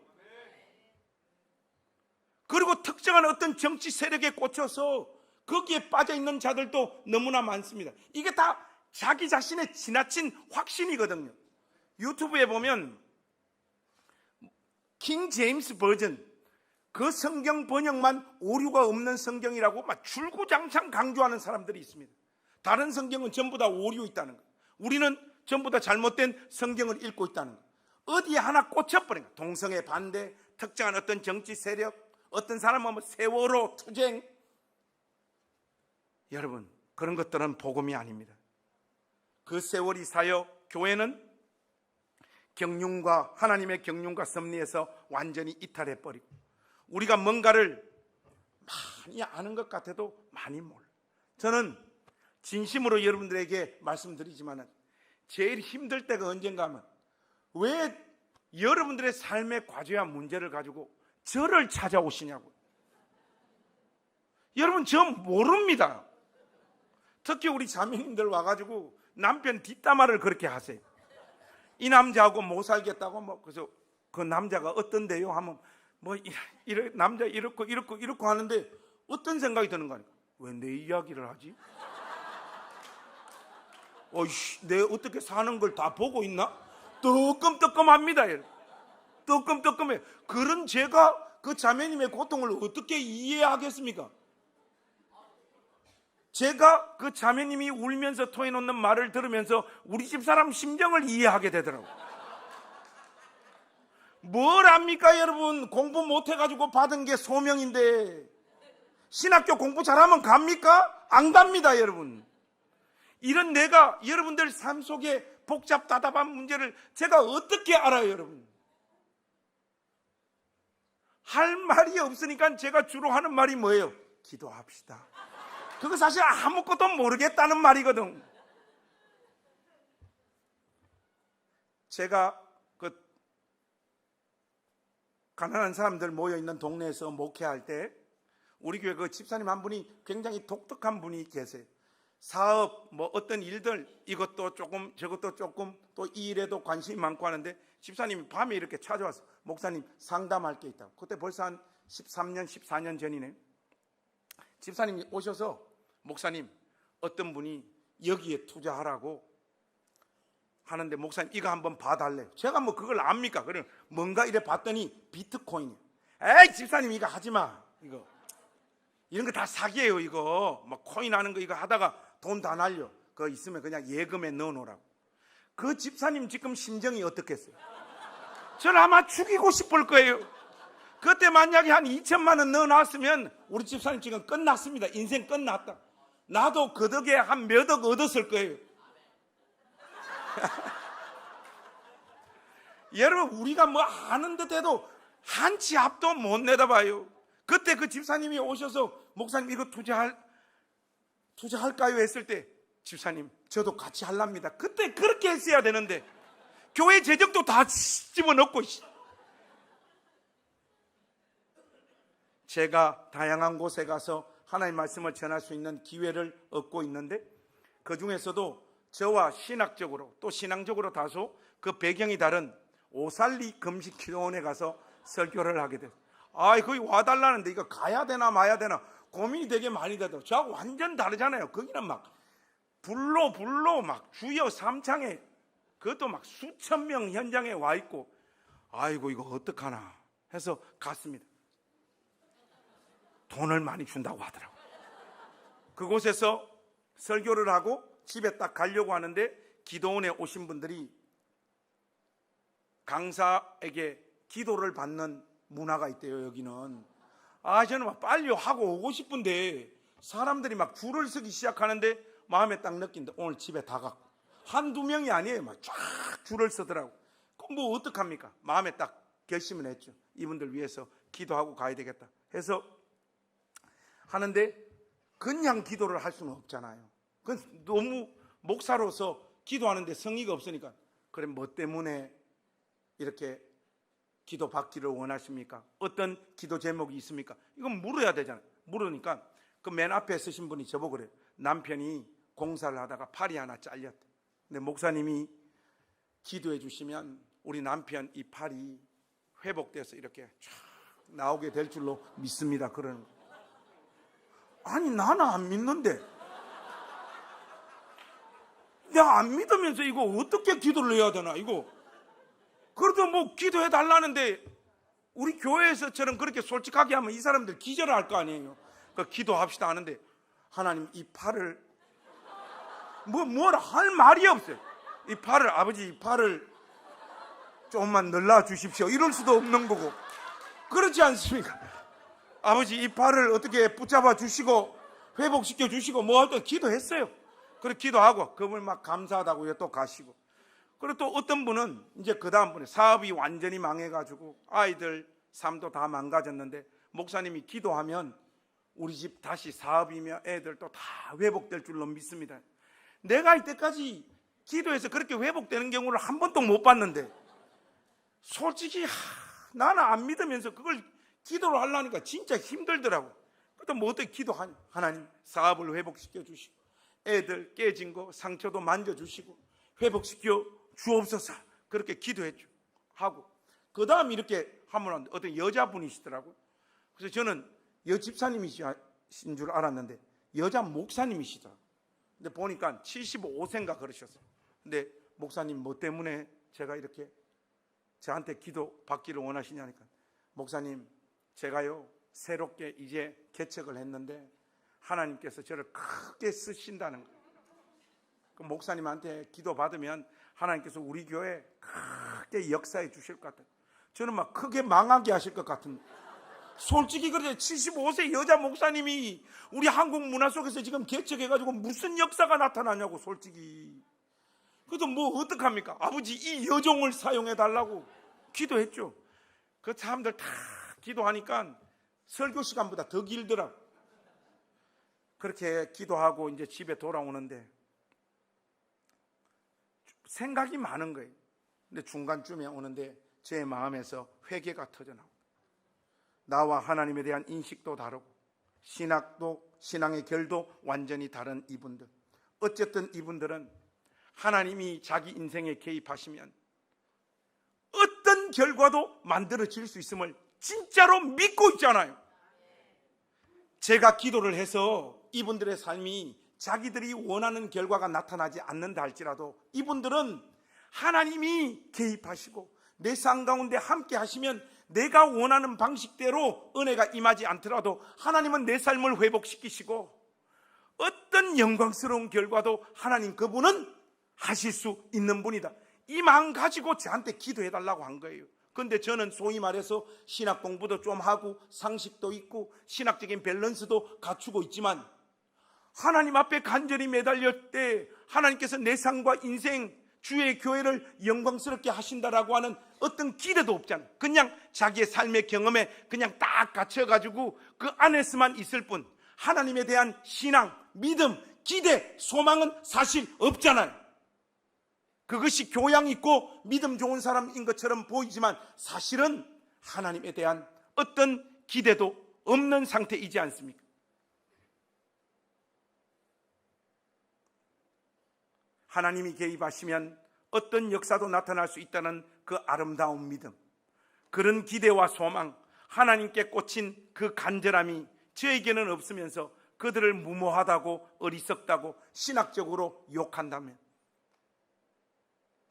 그리고 특정한 어떤 정치 세력에 꽂혀서 거기에 빠져있는 자들도 너무나 많습니다. 이게 다 자기 자신의 지나친 확신이거든요. 유튜브에 보면 킹 제임스 버전, 그 성경 번역만 오류가 없는 성경이라고 막 줄구장창 강조하는 사람들이 있습니다. 다른 성경은 전부 다 오류 있다는 거예요. 우리는 전부 다 잘못된 성경을 읽고 있다는 거예요. 어디에 하나 꽂혀버린 거예요. 동성애 반대, 특정한 어떤 정치 세력, 어떤 사람은 뭐 세월호 투쟁. 여러분, 그런 것들은 복음이 아닙니다. 그 세월이 사여 교회는 경륜과 하나님의 경륜과 섭리에서 완전히 이탈해버리고 우리가 뭔가를 많이 아는 것 같아도 많이 몰라. 저는 진심으로 여러분들에게 말씀드리지만 제일 힘들 때가 언젠가 하면 왜 여러분들의 삶의 과제와 문제를 가지고 저를 찾아오시냐고. 여러분, 저 모릅니다. 특히 우리 자매님들 와가지고 남편 뒷담화를 그렇게 하세요. 이 남자하고 못 살겠다고 뭐 그래서 그 남자가 어떤데요? 하면 뭐 남자 이렇고 하는데 어떤 생각이 드는 거 아니까? 왜 내 이야기를 하지? 내 어떻게 사는 걸 다 보고 있나? 뜨끔뜨끔합니다. 뜨끔뜨끔해. 그런 제가 그 자매님의 고통을 어떻게 이해하겠습니까? 제가 그 자매님이 울면서 토해놓는 말을 들으면서 우리 집사람 심정을 이해하게 되더라고요. 뭘 압니까 여러분? 공부 못해가지고 받은 게 소명인데 신학교 공부 잘하면 갑니까? 안 갑니다 여러분. 이런 내가 여러분들 삶 속에 복잡다답한 문제를 제가 어떻게 알아요 여러분? 할 말이 없으니까 제가 주로 하는 말이 뭐예요? 기도합시다. 그거 사실 아무것도 모르겠다는 말이거든. 제가 그 가난한 사람들 모여있는 동네에서 목회할 때 우리 교회 그 집사님 한 분이 굉장히 독특한 분이 계세요. 사업, 뭐 어떤 일들, 이것도 조금 저것도 조금, 또 이 일에도 관심이 많고 하는데 집사님이 밤에 이렇게 찾아와서 목사님 상담할 게 있다고. 그때 벌써 한 13년 14년 전이네. 집사님이 오셔서 목사님 어떤 분이 여기에 투자하라고 하는데 목사님 이거 한번 봐달래요. 제가 뭐 그걸 압니까? 그래 뭔가 이래 봤더니 비트코인. 에이 집사님 이거 하지마. 이거 이런 거 다 사기예요. 이거 막 코인 하는 거 이거 하다가 돈 다 날려. 그거 있으면 그냥 예금에 넣어놓으라고. 그 집사님 지금 심정이 어떻겠어요? 저를 아마 죽이고 싶을 거예요. 그때 만약에 한 2천만 원 넣어놨으면 우리 집사님 지금 끝났습니다. 인생 끝났다. 나도 그 덕에 한 몇 억 얻었을 거예요. 여러분 우리가 뭐 아는 듯 해도 한 치 앞도 못 내다봐요. 그때 그 집사님이 오셔서 목사님 이거 투자할까요? 했을 때 집사님 저도 같이 할랍니다. 그때 그렇게 했어야 되는데 교회 재정도 다 집어넣고 제가 다양한 곳에 가서 하나님의 말씀을 전할 수 있는 기회를 얻고 있는데 그 중에서도 저와 신학적으로 또 신앙적으로 다소 그 배경이 다른 오살리 금식기도원에 가서 설교를 하게 됐어요. 거기 와달라는데 이거 가야 되나 마야 되나 고민이 되게 많이 되더라고요. 저하고 완전 다르잖아요. 거기는 막 불로 막 주여 삼창에 그것도 막 수천 명 현장에 와 있고 아이고 이거 어떡하나 해서 갔습니다. 돈을 많이 준다고 하더라고요. 그곳에서 설교를 하고 집에 딱 가려고 하는데 기도원에 오신 분들이 강사에게 기도를 받는 문화가 있대요. 여기는 저는 막 빨리 하고 오고 싶은데 사람들이 막 줄을 서기 시작하는데 마음에 딱 느낀다. 오늘 집에 다 갔고 한두 명이 아니에요. 막 쫙 줄을 서더라고. 그럼 뭐 어떡합니까? 마음에 딱 결심을 했죠. 이분들 위해서 기도하고 가야 되겠다 해서 하는데 그냥 기도를 할 수는 없잖아요. 그건 너무 목사로서 기도하는데 성의가 없으니까 그래 뭐 때문에 이렇게 기도 받기를 원하십니까? 어떤 기도 제목이 있습니까? 이건 물어야 되잖아요. 물으니까 그 맨 앞에 쓰신 분이 저보고 그래요. 남편이 공사를 하다가 팔이 하나 잘렸대. 근데 목사님이 기도해 주시면 우리 남편 이 팔이 회복돼서 이렇게 쫙 나오게 될 줄로 믿습니다. 그러는 거예요. 아니 나는 안 믿는데 내가 안 믿으면서 이거 어떻게 기도를 해야 되나 이거. 그래도 뭐 기도해 달라는데 우리 교회에서처럼 그렇게 솔직하게 하면 이 사람들 기절할 거 아니에요. 그러니까 기도합시다 하는데 하나님 이 팔을 뭐라 할 말이 없어요. 이 팔을 아버지 이 팔을 조금만 늘려 주십시오 이럴 수도 없는 거고 그렇지 않습니까? 아버지 이 팔을 어떻게 붙잡아 주시고 회복시켜 주시고 뭐 할 때 기도했어요. 그래 기도하고 그분 막 감사하다고 또 가시고. 그리고 또 어떤 분은 이제 그 다음 분에 사업이 완전히 망해가지고 아이들 삶도 다 망가졌는데 목사님이 기도하면 우리 집 다시 사업이며 애들도 다 회복될 줄로 믿습니다. 내가 이때까지 기도해서 그렇게 회복되는 경우를 한 번도 못 봤는데 솔직히 나는 안 믿으면서 그걸 기도를 하려니까 진짜 힘들더라고. 그래도 뭐 어떻게 기도하냐. 하나님 사업을 회복시켜 주시고 애들 깨진 거 상처도 만져주시고 회복시켜 주옵소서 그렇게 기도했죠. 하고 그 다음 이렇게 하면 어떤 여자분이시더라고요. 그래서 저는 여집사님이신 줄 알았는데 여자 목사님이시더라고요. 근데 보니까 75세인가 그러셨어요. 근데 목사님 뭐 때문에 제가 이렇게 저한테 기도 받기를 원하시냐니까 목사님 제가요 새롭게 이제 개척을 했는데 하나님께서 저를 크게 쓰신다는 거예요. 그 목사님한테 기도 받으면 하나님께서 우리 교회에 크게 역사해 주실 것 같아요. 저는 막 크게 망하게 하실 것 같은. 솔직히 그래 75세 여자 목사님이 우리 한국 문화 속에서 지금 개척해가지고 무슨 역사가 나타나냐고 솔직히. 그래도 뭐 어떡합니까? 아버지 이 여종을 사용해 달라고 기도했죠. 그 사람들 다 기도하니까 설교 시간보다 더 길더라고. 그렇게 기도하고 이제 집에 돌아오는데 생각이 많은 거예요. 근데 중간쯤에 오는데 제 마음에서 회개가 터져나오고 나와 하나님에 대한 인식도 다르고 신앙의 결도 완전히 다른 이분들. 어쨌든 이분들은 하나님이 자기 인생에 개입하시면 어떤 결과도 만들어질 수 있음을 진짜로 믿고 있잖아요. 제가 기도를 해서 이분들의 삶이 자기들이 원하는 결과가 나타나지 않는다 할지라도 이분들은 하나님이 개입하시고 내 삶 가운데 함께 하시면 내가 원하는 방식대로 은혜가 임하지 않더라도 하나님은 내 삶을 회복시키시고 어떤 영광스러운 결과도 하나님 그분은 하실 수 있는 분이다. 이 마음 가지고 저한테 기도해 달라고 한 거예요. 그런데 저는 소위 말해서 신학 공부도 좀 하고 상식도 있고 신학적인 밸런스도 갖추고 있지만 하나님 앞에 간절히 매달릴 때 하나님께서 내 삶과 인생, 주의 교회를 영광스럽게 하신다라고 하는 어떤 기대도 없잖아요. 그냥 자기의 삶의 경험에 그냥 딱 갇혀가지고 그 안에서만 있을 뿐 하나님에 대한 신앙, 믿음, 기대, 소망은 사실 없잖아요. 그것이 교양 있고 믿음 좋은 사람인 것처럼 보이지만 사실은 하나님에 대한 어떤 기대도 없는 상태이지 않습니까? 하나님이 개입하시면 어떤 역사도 나타날 수 있다는 그 아름다운 믿음, 그런 기대와 소망, 하나님께 꽂힌 그 간절함이 저에게는 없으면서 그들을 무모하다고 어리석다고 신학적으로 욕한다면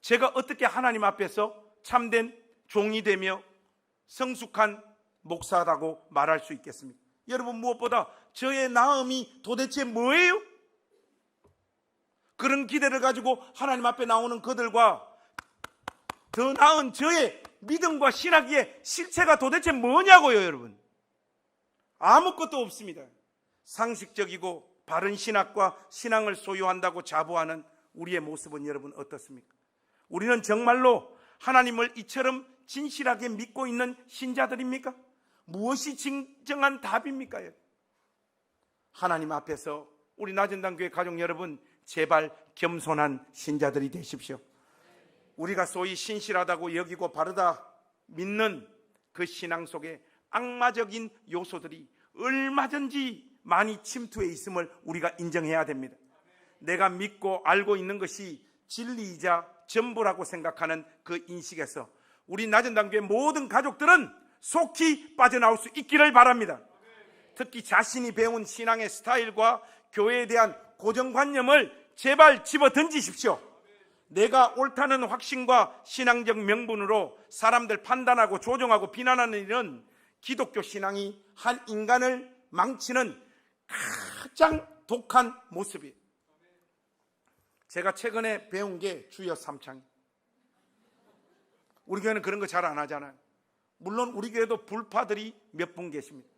제가 어떻게 하나님 앞에서 참된 종이 되며 성숙한 목사라고 말할 수 있겠습니까? 여러분, 무엇보다 저의 나음이 도대체 뭐예요? 그런 기대를 가지고 하나님 앞에 나오는 그들과 더 나은 저의 믿음과 신학의 실체가 도대체 뭐냐고요, 여러분. 아무것도 없습니다. 상식적이고 바른 신학과 신앙을 소유한다고 자부하는 우리의 모습은 여러분 어떻습니까? 우리는 정말로 하나님을 이처럼 진실하게 믿고 있는 신자들입니까? 무엇이 진정한 답입니까? 하나님 앞에서 우리 낮은당교회 가족 여러분, 제발 겸손한 신자들이 되십시오. 우리가 소위 신실하다고 여기고 바르다 믿는 그 신앙 속에 악마적인 요소들이 얼마든지 많이 침투해 있음을 우리가 인정해야 됩니다. 내가 믿고 알고 있는 것이 진리이자 전부라고 생각하는 그 인식에서 우리 낮은당교회 모든 가족들은 속히 빠져나올 수 있기를 바랍니다. 특히 자신이 배운 신앙의 스타일과 교회에 대한 고정관념을 제발 집어 던지십시오. 내가 옳다는 확신과 신앙적 명분으로 사람들 판단하고 조종하고 비난하는 일은 기독교 신앙이 한 인간을 망치는 가장 독한 모습이에요. 제가 최근에 배운 게 주여 삼창. 우리 교회는 그런 거 잘 안 하잖아요. 물론 우리 교회도 불파들이 몇 분 계십니다.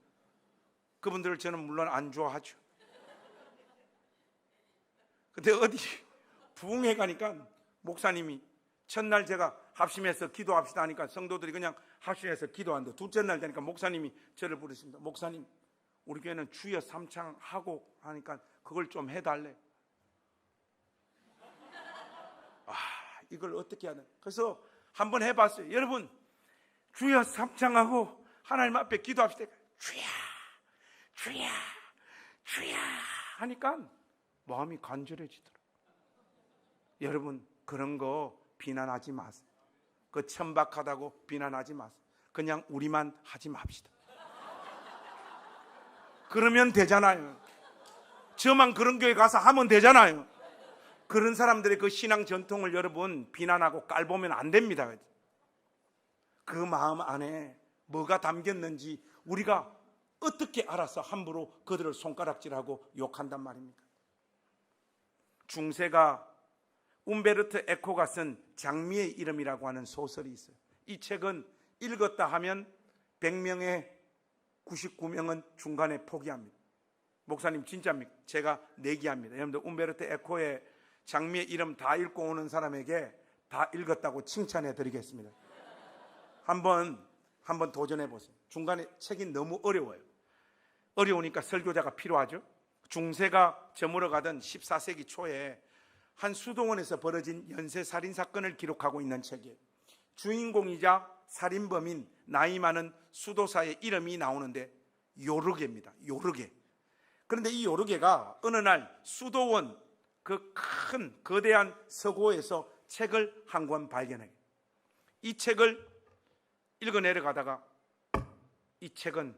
그분들을 저는 물론 안 좋아하죠. 근데 어디 부흥회 가니까 목사님이 첫날 제가 합심해서 기도합시다 하니까 성도들이 그냥 합심해서 기도하는데 둘째 날 되니까 목사님이 저를 부르십니다. 목사님, 우리 교회는 주여 삼창 하고 하니까 그걸 좀 해달래. 이걸 어떻게 하나? 그래서 한번 해봤어요. 여러분, 주여 삼창하고 하나님 앞에 기도합시다. 주야, 주야, 주야 하니까 마음이 간절해지더라고요. 여러분, 그런 거 비난하지 마세요. 그 천박하다고 비난하지 마세요. 그냥 우리만 하지 맙시다. 그러면 되잖아요. 저만 그런 교회 가서 하면 되잖아요. 그런 사람들의 그 신앙 전통을 여러분 비난하고 깔보면 안 됩니다. 그 마음 안에 뭐가 담겼는지 우리가 어떻게 알아서 함부로 그들을 손가락질하고 욕한단 말입니까? 중세가 움베르토 에코가 쓴 장미의 이름이라고 하는 소설이 있어요. 이 책은 읽었다 하면 100명의 99명은 중간에 포기합니다. 목사님 진짜입니까? 제가 내기합니다. 여러분들 움베르토 에코의 장미의 이름 다 읽고 오는 사람에게 다 읽었다고 칭찬해 드리겠습니다. 한번 도전해 보세요. 중간에 책이 너무 어려워요. 어려우니까 설교자가 필요하죠. 중세가 저물어가던 14세기 초에 한 수도원에서 벌어진 연쇄살인 사건을 기록하고 있는 책이에요. 주인공이자 살인범인 나이 많은 수도사의 이름이 나오는데 요르게입니다. 요르게. 그런데 이 요르게가 어느 날 수도원 그 큰 거대한 서고에서 책을 한 권 발견해요. 이 책을 읽어 내려가다가 이 책은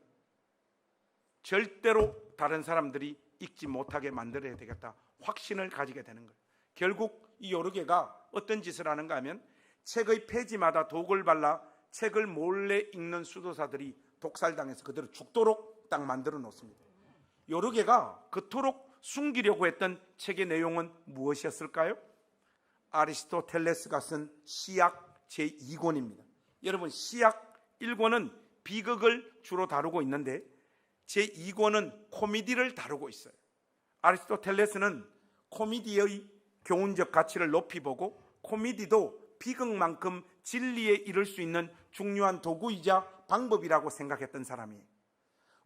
절대로 다른 사람들이 읽지 못하게 만들어야 되겠다 확신을 가지게 되는 거예요. 결국 이 요르게가 어떤 짓을 하는가 하면 책의 페이지마다 독을 발라 책을 몰래 읽는 수도사들이 독살당해서 그대로 죽도록 딱 만들어 놓습니다. 요르게가 그토록 숨기려고 했던 책의 내용은 무엇이었을까요? 아리스토텔레스가 쓴 시약 제2권입니다. 여러분, 시약 1권은 비극을 주로 다루고 있는데 제2권은 코미디를 다루고 있어요. 아리스토텔레스는 코미디의 교훈적 가치를 높이 보고 코미디도 비극만큼 진리에 이를 수 있는 중요한 도구이자 방법이라고 생각했던 사람이에요.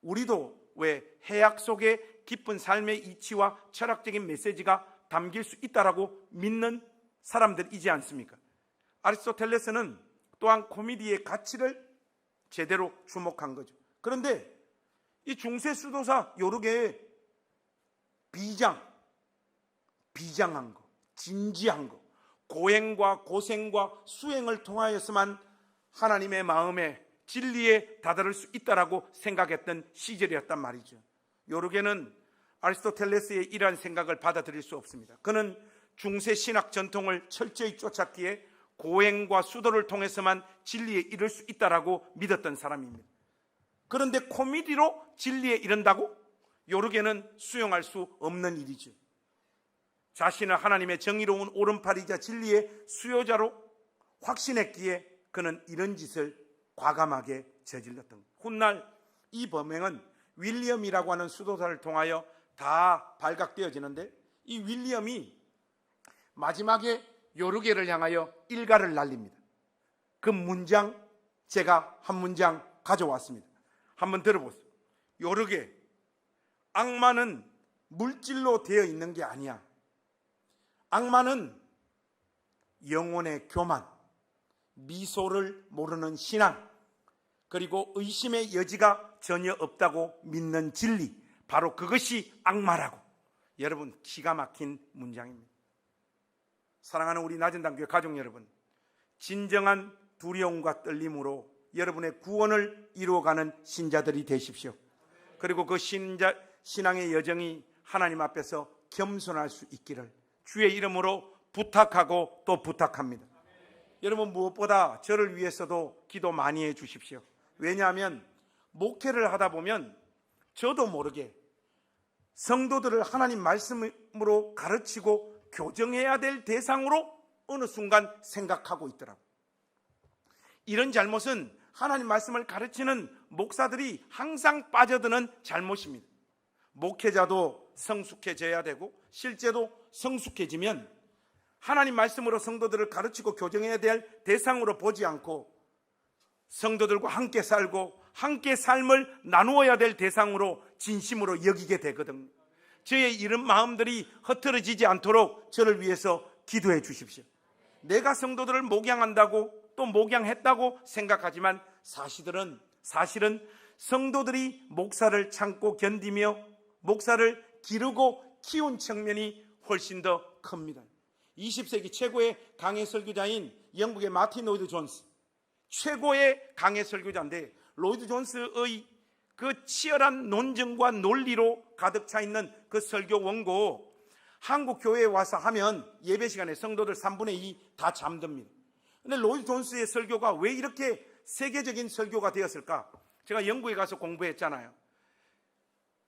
우리도 왜 해악 속에 깊은 삶의 이치와 철학적인 메시지가 담길 수 있다라고 믿는 사람들이지 않습니까? 아리스토텔레스는 또한 코미디의 가치를 제대로 주목한 거죠. 그런데 이 중세 수도사 요르게의 비장한 거, 진지한 거, 고행과 고생과 수행을 통하여서만 하나님의 마음에 진리에 다다를 수 있다라고 생각했던 시절이었단 말이죠. 요르게는 아리스토텔레스의 이러한 생각을 받아들일 수 없습니다. 그는 중세 신학 전통을 철저히 쫓았기에 고행과 수도를 통해서만 진리에 이를 수 있다라고 믿었던 사람입니다. 그런데 코미디로 진리에 이른다고? 요르게는 수용할 수 없는 일이죠. 자신은 하나님의 정의로운 오른팔이자 진리의 수요자로 확신했기에 그는 이런 짓을 과감하게 저질렀던 거예요. 훗날 이 범행은 윌리엄이라고 하는 수도사를 통하여 다 발각되어지는데 이 윌리엄이 마지막에 요르게를 향하여 일가를 날립니다. 그 문장 제가 한 문장 가져왔습니다. 한번 들어보세요. 요르게, 악마는 물질로 되어 있는 게 아니야. 악마는 영혼의 교만, 미소를 모르는 신앙, 그리고 의심의 여지가 전혀 없다고 믿는 진리, 바로 그것이 악마라고. 여러분, 기가 막힌 문장입니다. 사랑하는 우리 낮은당교회 가족 여러분, 진정한 두려움과 떨림으로 여러분의 구원을 이루어가는 신자들이 되십시오. 그리고 그 신앙의 여정이 하나님 앞에서 겸손할 수 있기를 주의 이름으로 부탁하고 또 부탁합니다. 여러분, 무엇보다 저를 위해서도 기도 많이 해 주십시오. 왜냐하면 목회를 하다 보면 저도 모르게 성도들을 하나님 말씀으로 가르치고 교정해야 될 대상으로 어느 순간 생각하고 있더라고요. 이런 잘못은 하나님 말씀을 가르치는 목사들이 항상 빠져드는 잘못입니다. 목회자도 성숙해져야 되고 실제로 성숙해지면 하나님 말씀으로 성도들을 가르치고 교정해야 될 대상으로 보지 않고 성도들과 함께 살고 함께 삶을 나누어야 될 대상으로 진심으로 여기게 되거든요. 저의 이런 마음들이 흐트러지지 않도록 저를 위해서 기도해 주십시오. 내가 성도들을 목양한다고 또 목양했다고 생각하지만 사실은 성도들이 목사를 참고 견디며 목사를 기르고 키운 측면이 훨씬 더 큽니다. 20세기 최고의 강해 설교자인 영국의 마틴 로이드 존스, 최고의 강해 설교자인데 로이드 존스의 그 치열한 논증과 논리로 가득 차 있는 그 설교 원고, 한국 교회에 와서 하면 예배 시간에 성도들 3분의 2 다 잠듭니다. 근데 로이드 존스의 설교가 왜 이렇게 세계적인 설교가 되었을까? 제가 영국에 가서 공부했잖아요.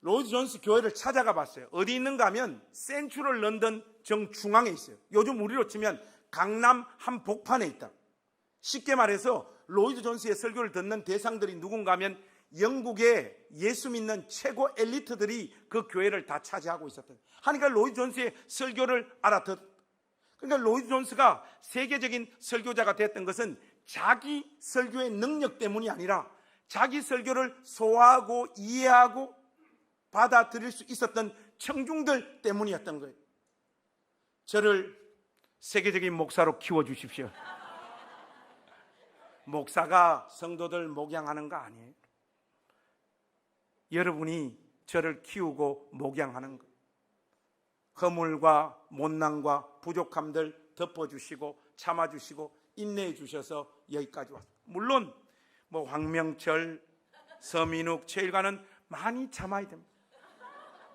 로이드 존스 교회를 찾아가 봤어요. 어디 있는가 하면 센트럴 런던 정중앙에 있어요. 요즘 우리로 치면 강남 한복판에 있다. 쉽게 말해서 로이드 존스의 설교를 듣는 대상들이 누군가 하면 영국의 예수 믿는 최고 엘리트들이 그 교회를 다 차지하고 있었던. 하니까 로이드 존스의 설교를 그러니까 로이드 존스가 세계적인 설교자가 됐던 것은 자기 설교의 능력 때문이 아니라 자기 설교를 소화하고 이해하고 받아들일 수 있었던 청중들 때문이었던 거예요. 저를 세계적인 목사로 키워주십시오. 목사가 성도들 목양하는 거 아니에요. 여러분이 저를 키우고 목양하는 거. 허물과 못난과 부족함들 덮어주시고 참아주시고 인내해 주셔서 여기까지 왔습니다. 물론 황명철, 서민욱, 최일관은 많이 참아야 됩니다.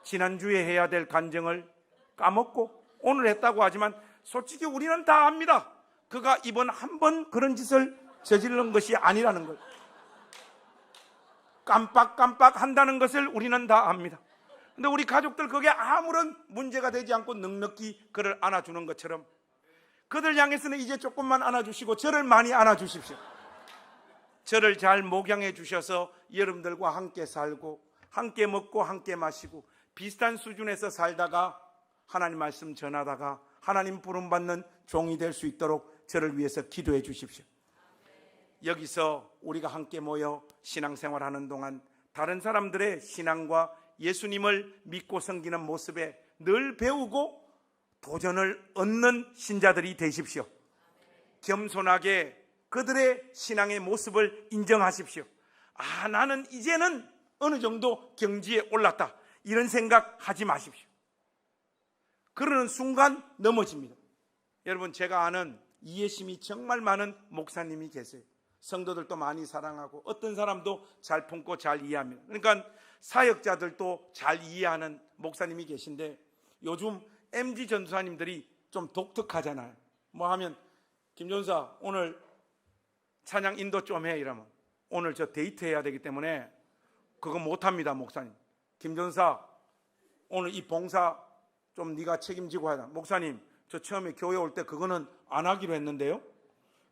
지난주에 해야 될 간증을 까먹고 오늘 했다고 하지만 솔직히 우리는 다 압니다. 그가 이번 한 번 그런 짓을 저지른 것이 아니라는 걸. 깜빡깜빡 한다는 것을 우리는 다 압니다. 근데 우리 가족들 그게 아무런 문제가 되지 않고 넉넉히 그를 안아주는 것처럼 그들 향해서는 이제 조금만 안아주시고 저를 많이 안아주십시오. 저를 잘 목양해 주셔서 여러분들과 함께 살고 함께 먹고 함께 마시고 비슷한 수준에서 살다가 하나님 말씀 전하다가 하나님 부름받는 종이 될 수 있도록 저를 위해서 기도해 주십시오. 여기서 우리가 함께 모여 신앙생활하는 동안 다른 사람들의 신앙과 예수님을 믿고 섬기는 모습에 늘 배우고 도전을 얻는 신자들이 되십시오. 겸손하게 그들의 신앙의 모습을 인정하십시오. 나는 이제는 어느 정도 경지에 올랐다, 이런 생각하지 마십시오. 그러는 순간 넘어집니다. 여러분, 제가 아는 이해심이 정말 많은 목사님이 계세요. 성도들도 많이 사랑하고 어떤 사람도 잘 품고 잘 이해합니다. 그러니까 사역자들도 잘 이해하는 목사님이 계신데 요즘 MG 전도사님들이 좀 독특하잖아요. 하면 김 전사 오늘 찬양 인도 좀 해, 이러면 오늘 저 데이트 해야 되기 때문에 그거 못합니다. 목사님, 김 전사 오늘 이 봉사 좀 네가 책임지고 하자. 목사님, 저 처음에 교회 올 때 그거는 안 하기로 했는데요.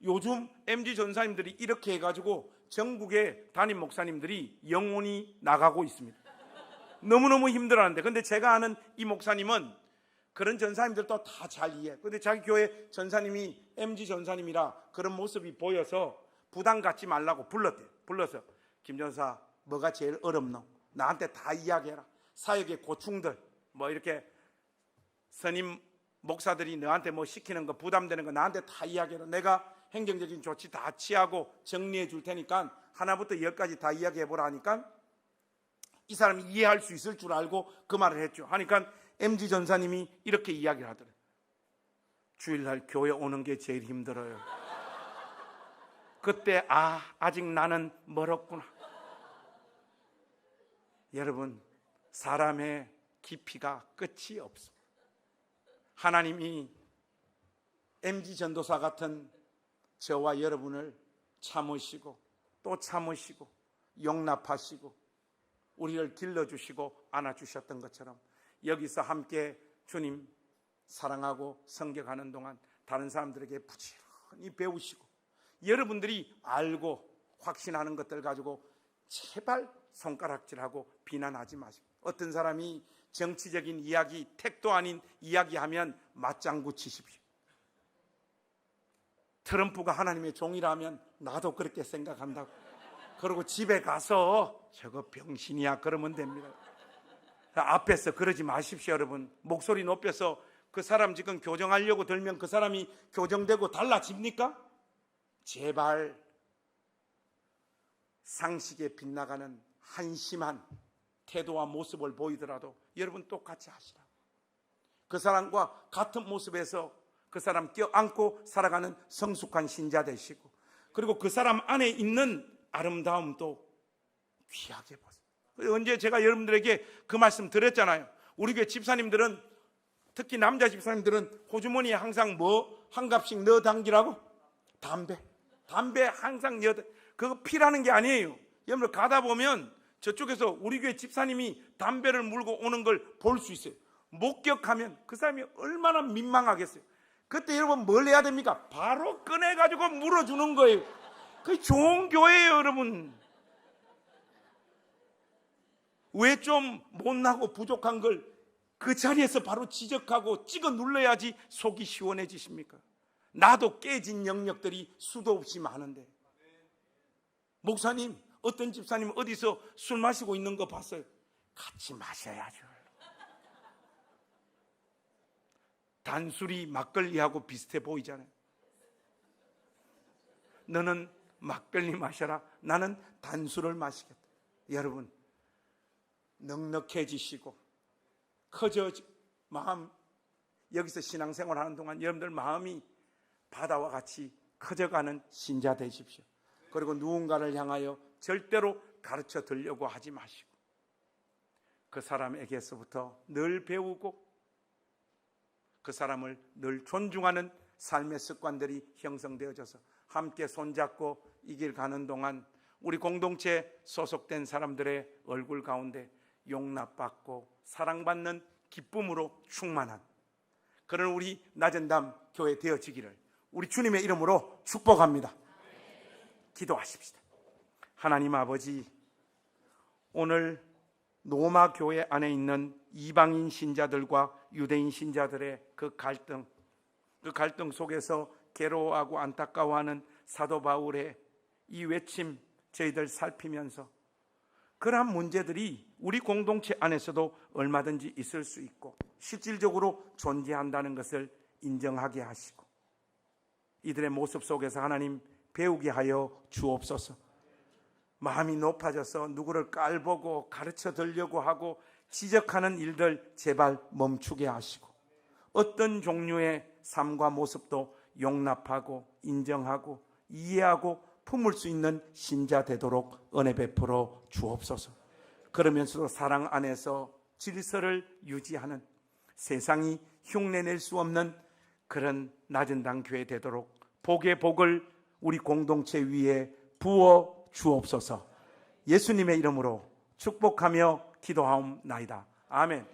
요즘 MG 전사님들이 이렇게 해가지고 전국의 담임 목사님들이 영혼이 나가고 있습니다. 너무너무 힘들어하는데, 근데 제가 아는 이 목사님은 그런 전사님들도 다 잘 이해. 근데 자기 교회 전사님이 MG 전사님이라 그런 모습이 보여서 부담 갖지 말라고 불렀대요. 불러서 김 전사 뭐가 제일 어렵노? 나한테 다 이야기해라. 사역의 고충들 이렇게 선임 목사들이 너한테 시키는 거 부담되는 거 나한테 다 이야기해라. 내가 행정적인 조치 다 취하고 정리해 줄 테니까 하나부터 10까지 다 이야기해 보라 하니까 이 사람이 이해할 수 있을 줄 알고 그 말을 했죠. 하니까 MG 전사님이 이렇게 이야기를 하더래요. 주일날 교회 오는 게 제일 힘들어요. 그때 아직 나는 멀었구나. 여러분, 사람의 깊이가 끝이 없습니다. 하나님이 MG 전도사 같은 저와 여러분을 참으시고 또 참으시고 용납하시고 우리를 길러주시고 안아주셨던 것처럼 여기서 함께 주님 사랑하고 섬겨가는 동안 다른 사람들에게 부지런히 배우시고 여러분들이 알고 확신하는 것들 가지고 제발 손가락질하고 비난하지 마시고, 어떤 사람이 정치적인 이야기, 택도 아닌 이야기하면 맞장구 치십시오. 트럼프가 하나님의 종이라면 나도 그렇게 생각한다고. 그리고 집에 가서 저거 병신이야 그러면 됩니다. 앞에서 그러지 마십시오. 여러분, 목소리 높여서 그 사람 지금 교정하려고 들면 그 사람이 교정되고 달라집니까? 제발 상식에 빗나가는 한심한 태도와 모습을 보이더라도 여러분 똑같이 하시라. 그 사람과 같은 모습에서 그 사람 껴안고 살아가는 성숙한 신자 되시고, 그리고 그 사람 안에 있는 아름다움도 귀하게 보세요. 언제 제가 여러분들에게 그 말씀 드렸잖아요. 우리 교회 집사님들은, 특히 남자 집사님들은 호주머니에 항상 한 갑씩 넣어 당기라고? 담배 항상 넣어. 그거 피라는 게 아니에요. 여러분 가다 보면 저쪽에서 우리 교회 집사님이 담배를 물고 오는 걸 볼 수 있어요. 목격하면 그 사람이 얼마나 민망하겠어요. 그때 여러분 뭘 해야 됩니까? 바로 꺼내가지고 물어주는 거예요. 그게 좋은 교회예요. 여러분, 왜 좀 못나고 부족한 걸 그 자리에서 바로 지적하고 찍어 눌러야지 속이 시원해지십니까? 나도 깨진 영역들이 수도 없이 많은데, 목사님, 어떤 집사님 어디서 술 마시고 있는 거 봤어요? 같이 마셔야죠. 단술이 막걸리하고 비슷해 보이잖아요. 너는 막걸리 마셔라, 나는 단술을 마시겠다. 여러분, 넉넉해지시고 마음 여기서 신앙생활하는 동안 여러분들 마음이 바다와 같이 커져가는 신자 되십시오. 그리고 누군가를 향하여 절대로 가르쳐 들려고 하지 마시고 그 사람에게서부터 늘 배우고 그 사람을 늘 존중하는 삶의 습관들이 형성되어져서 함께 손잡고 이 길 가는 동안 우리 공동체에 소속된 사람들의 얼굴 가운데 용납받고 사랑받는 기쁨으로 충만한 그런 우리 낮은담 교회 되어지기를 우리 주님의 이름으로 축복합니다. 기도하십시다. 하나님 아버지, 오늘 로마 교회 안에 있는 이방인 신자들과 유대인 신자들의 그 갈등 속에서 괴로워하고 안타까워하는 사도 바울의 이 외침 저희들 살피면서 그러한 문제들이 우리 공동체 안에서도 얼마든지 있을 수 있고 실질적으로 존재한다는 것을 인정하게 하시고 이들의 모습 속에서 하나님 배우게 하여 주옵소서. 마음이 높아져서 누구를 깔보고 가르쳐 들려고 하고 지적하는 일들 제발 멈추게 하시고 어떤 종류의 삶과 모습도 용납하고 인정하고 이해하고 품을 수 있는 신자 되도록 은혜 베풀어 주옵소서. 그러면서도 사랑 안에서 질서를 유지하는 세상이 흉내낼 수 없는 그런 낮은당 교회 되도록 복의 복을 우리 공동체 위에 부어 주옵소서. 예수님의 이름으로 축복하며 기도하옵나이다. 아멘.